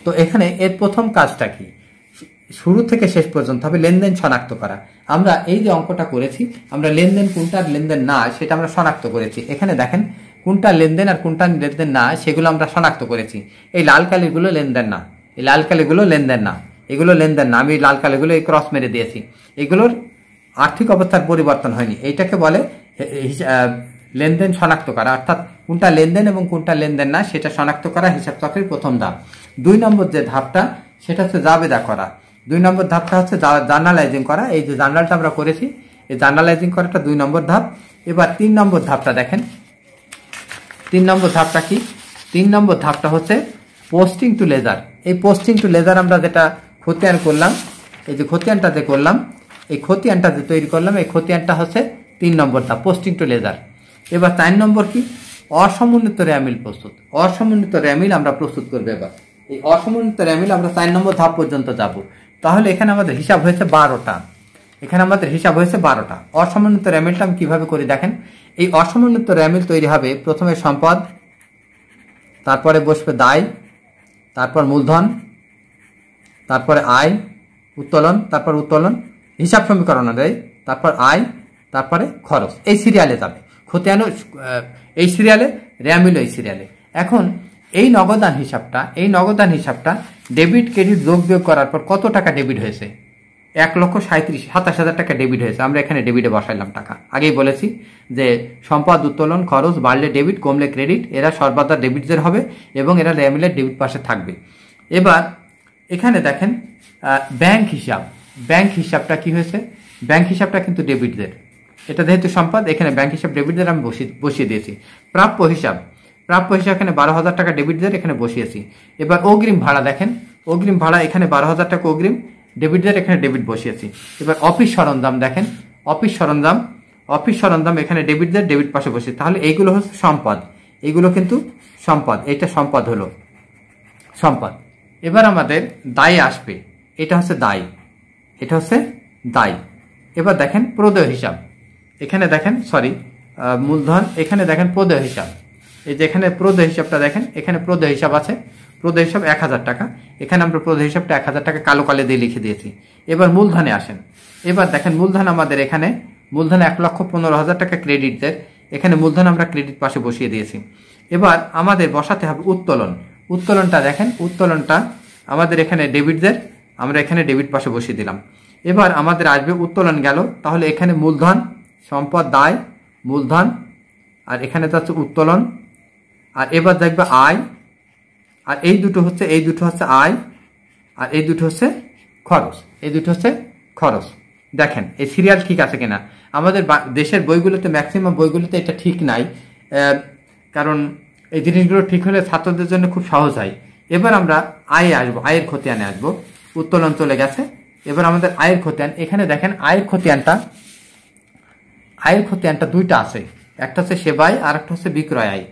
তো এখানে এর প্রথম কাজটা কি? শুরু থেকে শেষ পর্যন্ত হবে লেনদেন শনাক্ত করা। আমরা এই যে অঙ্কটা করেছি, আমরা লেনদেন কোনটার লেনদেন না সেটা আমরা শনাক্ত করেছি। এখানে দেখেন কোনটা লেনদেন আর কোনটা লেনদেন না সেগুলো আমরা শনাক্ত করেছি। এই লাল কালিগুলো লেনদেন না, এগুলো লেনদেন না। আমি লাল কালিগুলো এই ক্রস মেরে দিয়েছি। এগুলোর আর্থিক অবস্থার পরিবর্তন হয়নি, এইটাকে বলে লেনদেন শনাক্ত করা। অর্থাৎ কোনটা লেনদেন এবং কোনটা লেনদেন না সেটা শনাক্ত করা হিসাব চক্রের প্রথম ধাপ। 2 নম্বর যে ধাপটা সেটা হচ্ছে জাবেদা করা। 2 নম্বর ধাপটা হচ্ছে জার্নালাইজিং করা। এই যে জার্নালটা আমরা করেছি, এই জার্নালাইজিং করাটা 2 নম্বর ধাপ। এবার 3 নম্বর ধাপটা দেখেন। 3 নম্বর ধাপটা কি? 3 নম্বর ধাপটা হচ্ছে পোস্টিং টু লেজার। এই পোস্টিং টু লেজার আমরা যেটা খতিয়ান করলাম, এই যে খতিয়ানটা যে করলাম, এই খতিয়ানটা যে তৈরি করলাম, এই খতিয়ানটা হচ্ছে 3 নম্বর ধাপ, পোস্টিং টু লেজার। এবার 4 নম্বর কি? অসমন্বিত র্যামিল প্রস্তুত। অসমন্বিত র্যামিল আমরা প্রস্তুত করবো। এবার এই অসমন্বিত র্যামিল আমরা 4 নম্বর ধাপ পর্যন্ত যাব। তাহলে এখানে আমাদের হিসাব হয়েছে 12টা। অসমন্বিত র্যামিলটা আমি কিভাবে করি দেখেন। এই অসমন্বিত র্যামিল তৈরি হবে প্রথমে সম্পদ, তারপরে বসবে দায়, তারপর মূলধন, তারপরে আয়, উত্তোলন, হিসাব সমীকরণ অনুযায়ী, তারপর আয়, তারপরে খরচ। এই সিরিয়ালে যাবে খতিয়ানও, এই সিরিয়ালে, র্যামিল এই সিরিয়ালে। এখন এই নগদান হিসাবটা ডেবিট ক্রেডিট যোগ বিয়োগ করার পর কত টাকা ডেবিট হয়েছে? 1,27,000 টাকা ডেবিট হয়েছে। আমরা এখানে ডেবিটে বসাইলাম টাকা। আগেই বলেছি যে সম্পদ, উত্তোলন, খরচ বাড়লে ডেবিট, কমলে ক্রেডিট, এরা সর্বদা ডেবিটদের হবে এবং এরা র্যামিলের ডেবিট পাশে থাকবে। এবার এখানে দেখেন ব্যাংক হিসাবটা কি হয়েছে? ব্যাংক হিসাবটা কিন্তু ডেবিটদের, এটা যেহেতু সম্পদ, এখানে ব্যাংক হিসাব ডেবিটদের আমি বসিয়ে দিয়েছি। প্রাপ্য হিসাব এখানে 12,000 টাকা ডেবিটদের, এখানে বসিয়েছি। এবার অগ্রিম ভাড়া দেখেন, অগ্রিম ভাড়া এখানে 12,000 টাকা অগ্রিম, ডেবিটদের, এখানে ডেবিট বসিয়েছি। এবার অফিস সরঞ্জাম দেখেন, অফিস সরঞ্জাম এখানে ডেবিটদের, ডেবিট পাশে বসিয়েছি। তাহলে এইগুলো হচ্ছে সম্পদ, এইগুলো কিন্তু সম্পদ, এটা সম্পদ হলো সম্পদ। এবার আমাদের দায় আসবে, এটা হচ্ছে দায়। এবার দেখেন প্রদেয় হিসাব, এখানে দেখেন মূলধন, এখানে দেখেন প্রদেয় হিসাব। এই যে এখানে প্রদেয় হিসাবটা দেখেন, এখানে প্রদেয় হিসাব আছে, প্রদেয় হিসাব 1,000 টাকা, এখানে আমরা প্রদেয় হিসাবটা 1,000 টাকা কালো কালে দিয়ে লিখে দিয়েছি। এবার মূলধনে আসেন। এবার দেখেন মূলধন আমাদের এখানে, মূলধন 1,15,000 টাকা ক্রেডিটদের, এখানে মূলধন আমরা ক্রেডিট পাশে বসিয়ে দিয়েছি। এবার আমাদের বসাতে হবে উত্তোলনটা দেখেন, উত্তোলনটা আমাদের এখানে ডেবিটদের, আমরা এখানে ডেবিট পাশে বসিয়ে দিলাম। এবার আমাদের আসবে উত্তোলন গেল, তাহলে এখানে মূলধন, সম্পদ, দায়, মূলধন, আর এখানে যাচ্ছে উত্তোলন। আর এবার দেখবে আয়, আর এই দুটো হচ্ছে আয়, আর এই দুটো হচ্ছে খরচ। দেখেন এই সিরিয়াল ঠিক আছে কিনা। আমাদের দেশের বইগুলোতে, ম্যাক্সিমাম বইগুলোতে এটা ঠিক নাই, কারণ এই জিনিসগুলো ঠিক হলে ছাত্রদের জন্য খুব সহজ হয়। এবার আমরা আয়ে আসবো, আয়ের খতিয়ানে আসবো। উত্তোলন চলে গেছে। এবার আমাদের আয়ের খতিয়ান, এখানে দেখেন আয়ের খতিয়ানটা দুইটা আছে, একটা হচ্ছে সেবা আয় আর একটা হচ্ছে বিক্রয় আয়।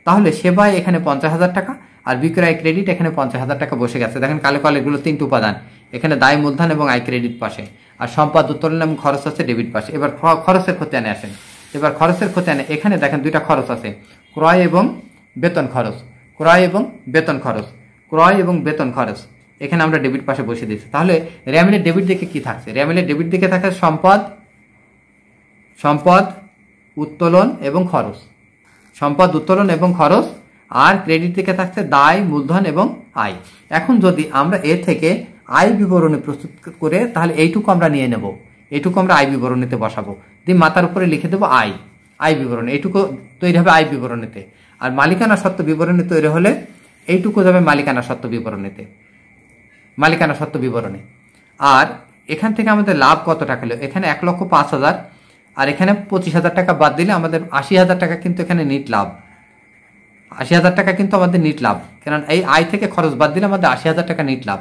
তাহলে সেবা আয় এখানে 50,000 টাকা আর বিক্রয় ক্রেডিট এখানে 50,000 টাকা বসে গেছে। দেখেন কালো কালো এগুলো তিনটি উপাদান, এখানে দায় মূলধন এবং আয় ক্রেডিট পাশে, আর সম্পদ উত্তোলন এবং খরচ আছে ডেবিট পাশে। এবার খরচের খতিয়ানে আসেন। এবার খরচের খতিয়ানে এখানে দেখেন দুইটা খরচ আছে, ক্রয় এবং বেতন খরচ, ক্রয় এবং বেতন খরচ, ক্রয় এবং বেতন খরচ এখানে আমরা ডেবিট পাশে বসে দিচ্ছি। তাহলে র্যামিলের ডেবিট দিকে কি থাকছে? র্যামিলের ডেবিট দিকে থাকে সম্পদ উত্তোলন এবং খরচ, সম্পদ উত্তোলন এবং খরচ, আর ক্রেডিট দিকে থাকছে দায় মূলধন এবং আয়। এখন যদি আমরা এ থেকে আয় বিবরণী প্রস্তুত করে তাহলে এইটুকু আমরা নিয়ে নেব, এইটুকু আমরা আয় বিবরণীতে বসাবো, দিয়ে মাথার উপরে লিখে দেবো আয় বিবরণী, এইটুকু তৈরি হবে আয় বিবরণীতে। আর মালিকানা সত্ত্ব বিবরণী তৈরি হলে এইটুকু যাবে মালিকানা সত্ত্ব বিবরণীতে, মালিকানা সত্ত্ব বিবরণী। আর এখান থেকে আমাদের লাভ কত টাকা হলো? এখানে 1,05,000 আর এখানে 25,000 টাকা বাদ দিলে আমাদের 80,000 টাকা কিন্তু এখানে নিট লাভ, 80,000 টাকা কিন্তু আমাদের নিট লাভ, কারণ এই আয় থেকে খরচ বাদ দিলে আমাদের 80,000 টাকা নিট লাভ।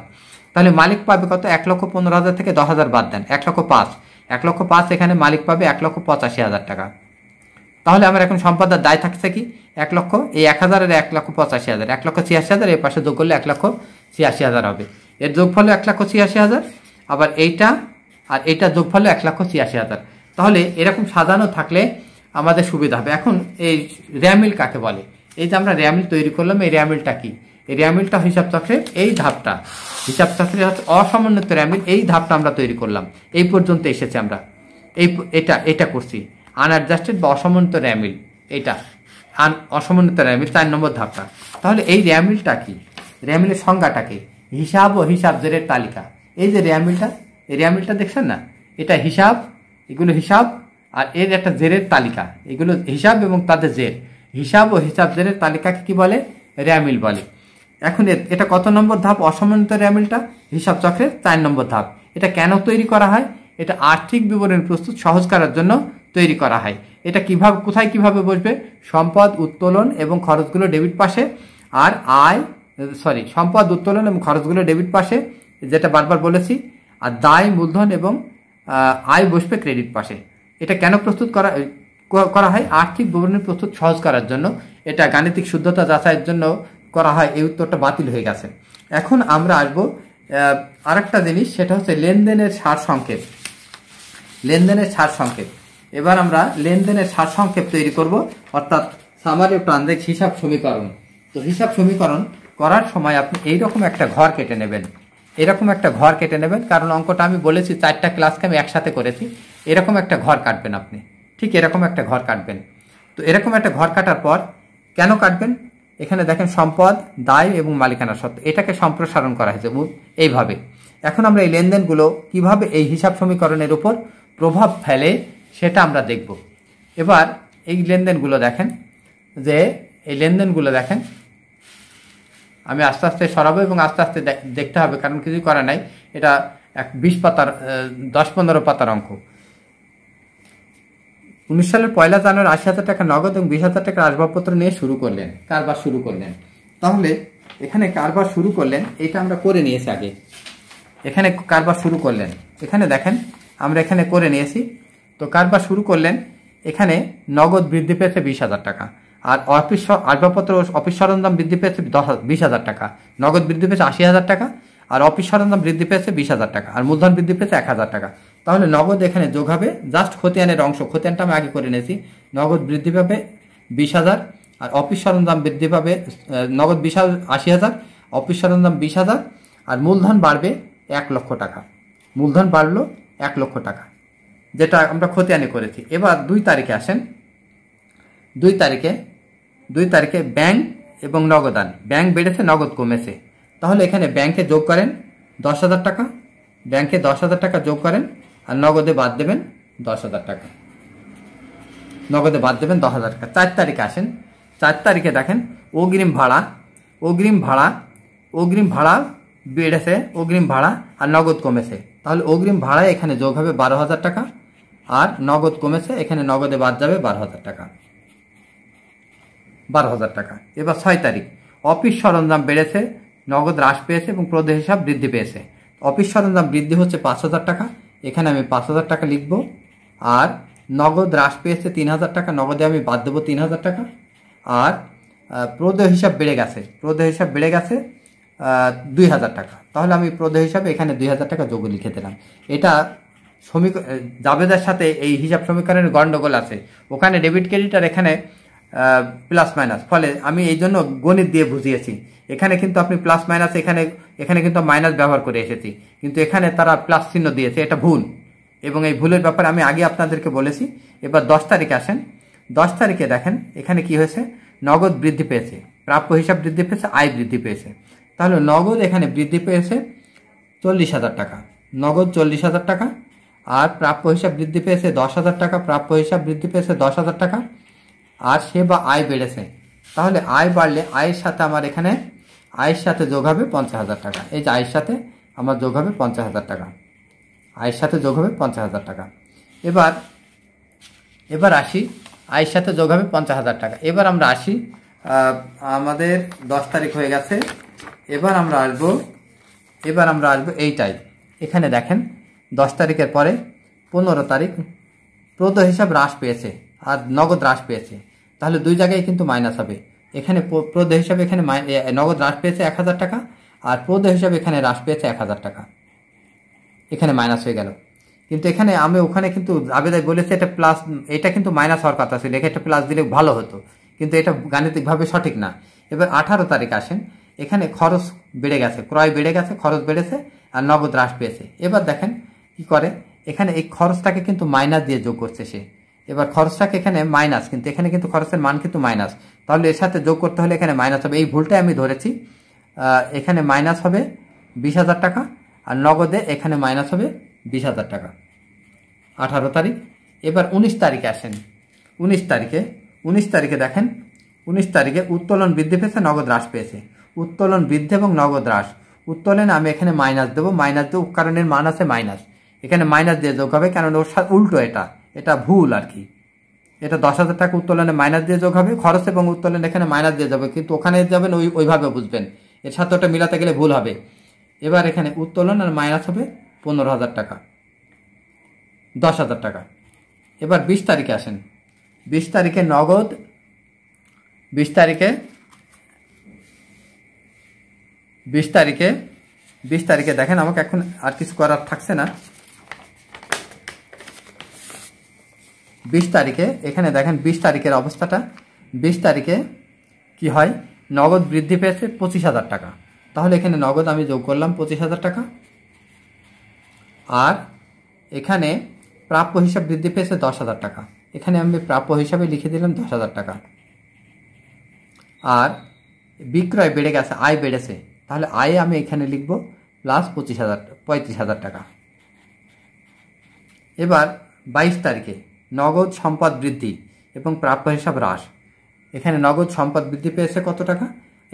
তাহলে মালিক পাবে কত? 1,15,000 থেকে 10,000 বাদ দেন, 1,05,000 এখানে মালিক পাবে 1,85,000 টাকা। তাহলে আমার এখন সম্পদের দায় থাকছে কি? 1 লক্ষ, এই 1,000 এর 1,85,000, 1,86,000 এর পাশে যোগ করলে 1,86,000 হবে। এর যোগফল 1,86,000, আবার এইটা আর এইটা যোগফল 1,86,000। তাহলে এরকম সাজানো থাকলে আমাদের সুবিধা হবে। এখন এই র্যামিল কাকে বলে? এই যে আমরা র্যামিল তৈরি করলাম, এই র্যামিলটা কি? এই র্যামিলটা হিসাব চক্রের এই ধাপটা, হিসাব চক্রের অসমন্বিত র্যামিল, এই ধাপটা আমরা তৈরি করলাম। এই পর্যন্ত এসেছে আমরা, এটা করছি আনঅ্যাডজাস্টেড বা অসমন্বিত র্যামিল, এটা অসমন্বিত র্যামিল 4 নম্বর ধাপটা। তাহলে এই র্যামিলটা কি? র্যামিলের সংজ্ঞাটা কি? হিসাব ও হিসাব জেরের তালিকা। এই যে র্যামিলটা, এই র্যামিলটা দেখছেন না, এটা হিসাব, এগুলো হিসাব, আর এর একটা জেরের তালিকা, এগুলো হিসাব এবং তাদের জের, হিসাব ও হিসাব জেরের তালিকাকে কি বলে? র্যামিল বলে। এখন এটা কত নম্বর ধাপ? অসমন্বিত র্যামিলটা হিসাব চক্রের 4 নম্বর ধাপ। এটা কেন তৈরি করা হয়? এটা আর্থিক বিবরণী প্রস্তুত সহজ করার জন্য তৈরি করা হয়। এটা কোথায় কিভাবে বসবে? সম্পদ উত্তোলন এবং খরচগুলো ডেবিট পাশে, আর সম্পদ উত্তোলন এবং খরচগুলো ডেবিট পাশে, যেটা বারবার বলেছি, আর দায় মূলধন এবং আয় বসবে ক্রেডিট পাশে। এটা কেন প্রস্তুত করা হয়? আর্থিক বিবরণী প্রস্তুত সহজ করার জন্য, এটা গাণিতিক শুদ্ধতা যাচাইয়ের জন্য করা হয়। এই উত্তরটা বাতিল হয়ে গেছে। এখন আমরা আসবো আরেকটা জিনিস, সেটা হচ্ছে লেনদেনের সারসংক্ষেপ। লেনদেনের সারসংক্ষেপ। এবার আমরা লেনদেনের সারসংক্ষেপ তৈরি করব, অর্থাৎ সামারি অফ ট্রানজাকশন, হিসাব সমীকরণ। তো হিসাব সমীকরণ করার সময় আপনি এইরকম একটা ঘর কেটে নেবেন, এরকম একটা ঘর কেটে নেবেন, কারণ অঙ্কটা আমি বলেছি 4টা ক্লাসকে আমি একসাথে করেছি। এরকম একটা ঘর কাটবেন আপনি, ঠিক এরকম একটা ঘর কাটবেন। তো এরকম একটা ঘর কাটার পর কেন কাটবেন? এখানে দেখেন সম্পদ, দায় এবং মালিকানা সত্ত্ব, এটাকে সম্প্রসারণ করা হয়েছে এইভাবে। এখন আমরা এই লেনদেনগুলো কিভাবে এই হিসাব সমীকরণের উপর প্রভাব ফেলে সেটা আমরা দেখব। এবার এই লেনদেনগুলো দেখেন, আমি আস্তে আস্তে সরাবো এবং আস্তে আস্তে দেখতে হবে, কারণ কিছুই করা নাই। এটা 20 পাতার 10-15 পাতার অঙ্ক। 19 সালের 1 জানুয়ারি 80,000 টাকা নগদ এবং 20,000 টাকার আসবাবপত্র নিয়ে কারবার শুরু করলেন। তাহলে এখানে কারবার শুরু করলেন, এটা আমরা করে নিয়েছি আগে। এখানে কারবার শুরু করলেন, এখানে দেখেন আমরা এখানে করে নিয়েছি। তো কারবার শুরু করলেন, এখানে নগদ বৃদ্ধি পেয়েছে 20,000 টাকা, আর আসবাবপত্র অফিস সরঞ্জাম বৃদ্ধি পেয়েছে 20,000 টাকা, নগদ বৃদ্ধি পেয়েছে 80,000 টাকা, আর অফিস সরঞ্জাম বৃদ্ধি পেয়েছে 20,000 টাকা, আর মূলধন বৃদ্ধি পেয়েছে 1,000 টাকা। তাহলে নগদ এখানে যোগ হবে, জাস্ট খতিয়ানের অংশ, খতিয়ানটা আমি আগে করে নিয়েছি। নগদ বৃদ্ধি পাবে 20,000, আর অফিস সরঞ্জাম বৃদ্ধি পাবে, নগদ 80,000, অফিস সরঞ্জাম 20,000, আর মূলধন বাড়বে 1 লক্ষ টাকা। মূলধন বাড়লো 1 লক্ষ টাকা, যেটা আমরা খতিয়ানে করেছি। এবার 2 তারিখে আসেন। 2 তারিখে ব্যাংক এবং নগদান, ব্যাংক বেড়েছে, নগদ কমেছে। তাহলে এখানে ব্যাংকে যোগ করেন 10,000 টাকা, ব্যাংকে 10,000 টাকা যোগ করেন, আর নগদে বাদ দেবেন 10,000 টাকা, নগদে বাদ দেবেন 10,000 টাকা। 4 তারিখে আসেন। 4 তারিখে দেখেন অগ্রিম ভাড়া বেড়েছে, অগ্রিম ভাড়া, আর নগদ কমেছে। তাহলে অগ্রিম ভাড়ায় এখানে যোগ হবে 12,000 টাকা, আর নগদ কমেছে, এখানে নগদে বাদ যাবে 12,000 টাকা, 12,000 টাকা। এবার 6 তারিখ, অফিস সরঞ্জাম বেড়েছে, নগদ হ্রাস পেয়েছে এবং প্রদেয় হিসাব বৃদ্ধি পেয়েছে। অফিস সরঞ্জাম বৃদ্ধি হচ্ছে 5,000 টাকা, এখানে আমি 5,000 টাকা লিখব। আর নগদ হ্রাস পেয়েছে 3,000 টাকা, নগদে আমি বাদ দেবো 3,000 টাকা। আর প্রদেয় হিসাব বেড়ে গেছে, প্রদেয় হিসাব বেড়ে গেছে 2,000 টাকা, তাহলে আমি প্রদেয় হিসাবে এখানে 2,000 টাকা যোগ লিখে দিলাম। এটা জাবেদার সাথে এই হিসাব সমীকরণের গন্ডগোল আছে, ওখানে ডেবিট ক্রেডিট আর এখানে প্লাস মাইনাস, ফলে আমি এই জন্য গণিত দিয়ে বুঝিয়েছি। এখানে কিন্তু আপনি প্লাস মাইনাস এখানে কিন্তু মাইনাস ব্যবহার করে এসেছি, কিন্তু এখানে তারা প্লাস চিহ্ন দিয়েছে, এটা ভুল, এবং এই ভুলের ব্যাপারে আমি আগে আপনাদেরকে বলেছি। এবার 10 তারিখে আসেন। 10 তারিখে দেখেন এখানে কি হয়েছে, নগদ বৃদ্ধি পেয়েছে, প্রাপ্য হিসাব বৃদ্ধি পেয়েছে, আয় বৃদ্ধি পেয়েছে। তাহলে নগদ এখানে বৃদ্ধি পেয়েছে 40,000 টাকা, নগদ 40,000 টাকা। আর প্রাপ্য হিসাব বৃদ্ধি পেয়েছে 10,000 টাকা, প্রাপ্য হিসাব বৃদ্ধি পেয়েছে 10,000 টাকা। আর সেবা আয় বেড়েছে, তাহলে আয় বাড়লে আয়ের সাথে আমার এখানে আয়ের সাথে যোগ হবে 50,000 টাকা। এই যে আয়ের সাথে আমার যোগ হবে 50,000 টাকা, আয়ের সাথে যোগ হবে 50,000 টাকা। এবার আসি, আয়ের সাথে যোগ হবে 50,000 টাকা। এবার আমরা আসি, আমাদের 10 তারিখ হয়ে গেছে। এবার আমরা আসবো এইটাই। এখানে দেখেন 10 তারিখের পরে 15 তারিখ প্রদেয় হিসাব হ্রাস পেয়েছে আর নগদ হ্রাস পেয়েছে, তাহলে দুই জায়গায় কিন্তু মাইনাস হবে। এখানে প্রদেয় হিসাবে এখানে নগদ হ্রাস পেয়েছে 1,000 টাকা, আর প্রদেয় হিসাবে এখানে হ্রাস পেয়েছে 1,000 টাকা, এখানে মাইনাস হয়ে গেল। কিন্তু এখানে আমি ওখানে কিন্তু আবেদন বলেছে এটা প্লাস, এটা কিন্তু মাইনাস হওয়ার কথা ছিল, এটা প্লাস দিলে ভালো হতো, কিন্তু এটা গাণিতিকভাবে সঠিক না। এবার 18 তারিখ আসেন, এখানে খরচ বেড়ে গেছে, ক্রয় বেড়ে গেছে, খরচ বেড়েছে আর নগদ হ্রাস পেয়েছে। এবার দেখেন কি করে, এখানে এই খরচটাকে কিন্তু মাইনাস দিয়ে যোগ করছে সে। এবার খরচটাকে এখানে মাইনাস, কিন্তু এখানে কিন্তু খরচের মান কিন্তু মাইনাস, তাহলে এর সাথে যোগ করতে হলে এখানে মাইনাস হবে। এই ভুলটাই আমি ধরেছি, এখানে মাইনাস হবে 20,000 টাকা আর নগদে এখানে মাইনাস হবে 20,000 টাকা। 18 তারিখ। এবার 19 তারিখে আসেন। 19 তারিখে দেখেন, 19 তারিখে উত্তোলন বৃদ্ধি পেয়েছে, নগদ হ্রাস পেয়েছে। উত্তোলন বৃদ্ধি এবং নগদ হ্রাস, উত্তোলনে আমি এখানে মাইনাস দেবো, মাইনাস দেবো কারণ এর মান আছে মাইনাস, এখানে মাইনাস দিয়ে যোগ হবে, কারণ ওর সাথে উল্টো, এটা ভুল আর কি। এটা 10,000 টাকা উত্তোলনে মাইনাস দিয়ে যোগ হবে, খরচ এবং উত্তোলন এখানে মাইনাস দিয়ে যাবে, কিন্তু ওখানে যাবেন ওইভাবে বুঝবেন, এর সাথে ওটা মিলাতে গেলে ভুল হবে। এবার এখানে উত্তোলন আর মাইনাস হবে 15,000 টাকা, 10,000 টাকা। এবার 20 তারিখে আসেন। 20 তারিখে নগদ, 20 তারিখে দেখেন, আমাকে এখন আর কিছু করার থাকছে না। 20 তারিখে এখানে দেখেন 20 তারিখের অবস্থাটা। 20 তারিখে কি হয়, নগদ বৃদ্ধি পেয়েছে 25,000 টাকা, তাহলে এখানে নগদ আমি যোগ করলাম 25,000 টাকা। আর এখানে প্রাপ্য হিসাব বৃদ্ধি পেয়েছে 10,000 টাকা, এখানে আমি প্রাপ্য হিসাবে লিখে দিলাম 10,000 টাকা। আর বিক্রয় বেড়ে গেছে, আয় বেড়েছে, তাহলে আয় আমি এখানে লিখব প্লাস 35,000 টাকা। এবার 22 তারিখে নগদ সম্পদ বৃদ্ধি এবং প্রাপ্য হিসাব হ্রাস, এখানে নগদ সম্পদ বৃদ্ধি পেয়েছে কত টাকা,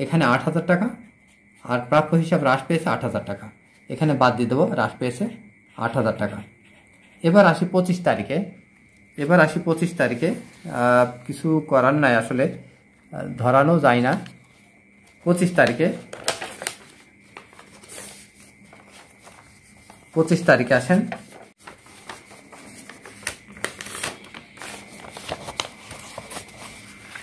এখানে 8,000 টাকা, আর প্রাপ্য হিসাব হ্রাস পেয়েছে 8,000 টাকা, এখানে বাদ দিয়ে দেবো, হ্রাস পেয়েছে 8,000 টাকা। এবার আসি 25 তারিখে, কিছু করার নাই আসলে, ধরানো যায় না। 25 তারিখে আসেন।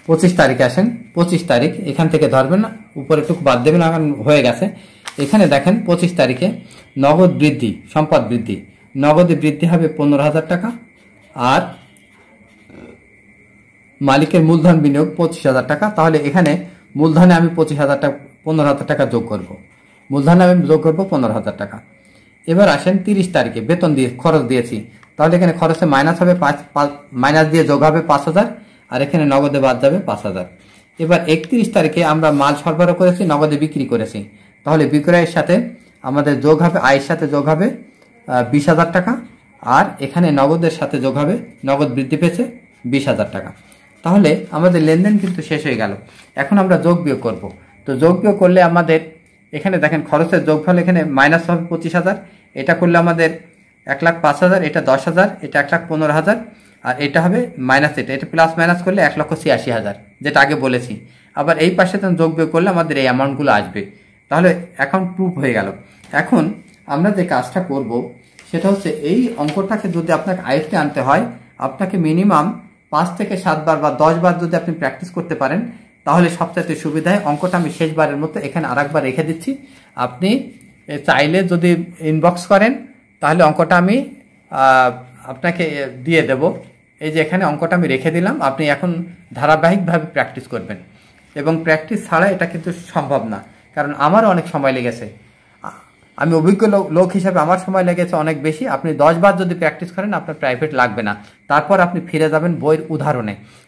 25 তারিখ এখান থেকে ধরবেন না, উপরে টুকু বাদ দেবেন, এখন হয়ে গেছে। এখানে দেখেন 25 তারিখে নগদ বৃদ্ধি, সম্পদ বৃদ্ধি, নগদে বৃদ্ধি হবে 15,000 টাকা, আর মালিকের মূলধন বিনিয়োগ 25,000 টাকা, তাহলে এখানে মূলধনে আমি 15,000 টাকা যোগ করব, মূলধনে আমি যোগ করবো 15,000 টাকা। এবার আসেন 30 তারিখে, বেতন দিয়ে খরচ দিয়েছি, তাহলে এখানে খরচে মাইনাস হবে, মাইনাস দিয়ে যোগ হবে 5,000, আর এখানে নগদে বাদ যাবে 5,000। এবার 31 তারিখে আমরা মাল সরবরাহ করেছি, নগদে বিক্রি করেছি, তাহলে বিক্রয়ের সাথে আমাদের যোগ হবে, আয়ের সাথে যোগ হবে 20,000 টাকা, আর এখানে নগদের সাথে যোগ হবে, নগদ বৃদ্ধি পেয়েছে 20,000 টাকা। তাহলে আমাদের লেনদেন কিন্তু শেষ হয়ে গেল। এখন আমরা যোগ বিয়োগ করব। তো যোগ বিয়োগ করলে আমাদের এখানে দেখেন খরচের যোগফল এখানে মাইনাস হবে 25,000, এটা করলে আমাদের 1,05,000, এটা 10,000, এটা 1,15,000, আর এটা হবে মাইনাস, এটা প্লাস মাইনাস করলে 1,86,000, যেটা আগে বলেছি। আবার এই পাশে যোগ বিয়োগ করলে আমাদের এই অ্যামাউন্টগুলো আসবে, তাহলে এখন প্রুফ হয়ে গেল। এখন আমরা যে কাজটা করব সেটা হচ্ছে এই অঙ্কটাকে যদি আপনাকে আয়ত্তে আনতে হয় আপনাকে মিনিমাম 5 থেকে 7 বার বা 10 বার যদি আপনি প্র্যাকটিস করতে পারেন তাহলে সবচেয়ে সুবিধা হয়। অঙ্কটা আমি শেষবারের মতো এখানে আরেকবার রেখে দিচ্ছি, আপনি চাইলে যদি ইনবক্স করেন তাহলে অঙ্কটা আমি আপনাকে দিয়ে দেব। এই যে এখানে অঙ্কটা আমি রেখে দিলাম, আপনি এখন ধারাবাহিকভাবে প্র্যাকটিস করবেন এবং প্র্যাকটিস ছাড়া এটা কিন্তু সম্ভব না, কারণ আমারও অনেক সময় লেগেছে, আমি অভিজ্ঞ লোক হিসাবে আমার সময় লেগেছে অনেক বেশি। আপনি 10 বার যদি প্র্যাকটিস করেন আপনার প্রাইভেট লাগবে না, তারপর আপনি ফিরে যাবেন বইয়ের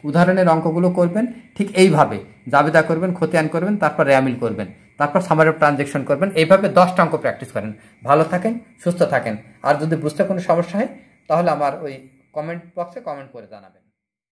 উদাহরণের অঙ্কগুলো করবেন ঠিক এইভাবে, জাবেদা করবেন, খতিয়ান করবেন, তারপর রেয়ামিল করবেন, তারপর সামারি অফ ট্রানজেকশন করবেন। এইভাবে 10টা অঙ্ক প্র্যাকটিস করেন। ভালো থাকেন, সুস্থ থাকেন। আর যদি বুঝতে কোনো সমস্যা হয় তাহলে আমার ওই কমেন্ট বক্সে কমেন্ট করে জানাবেন।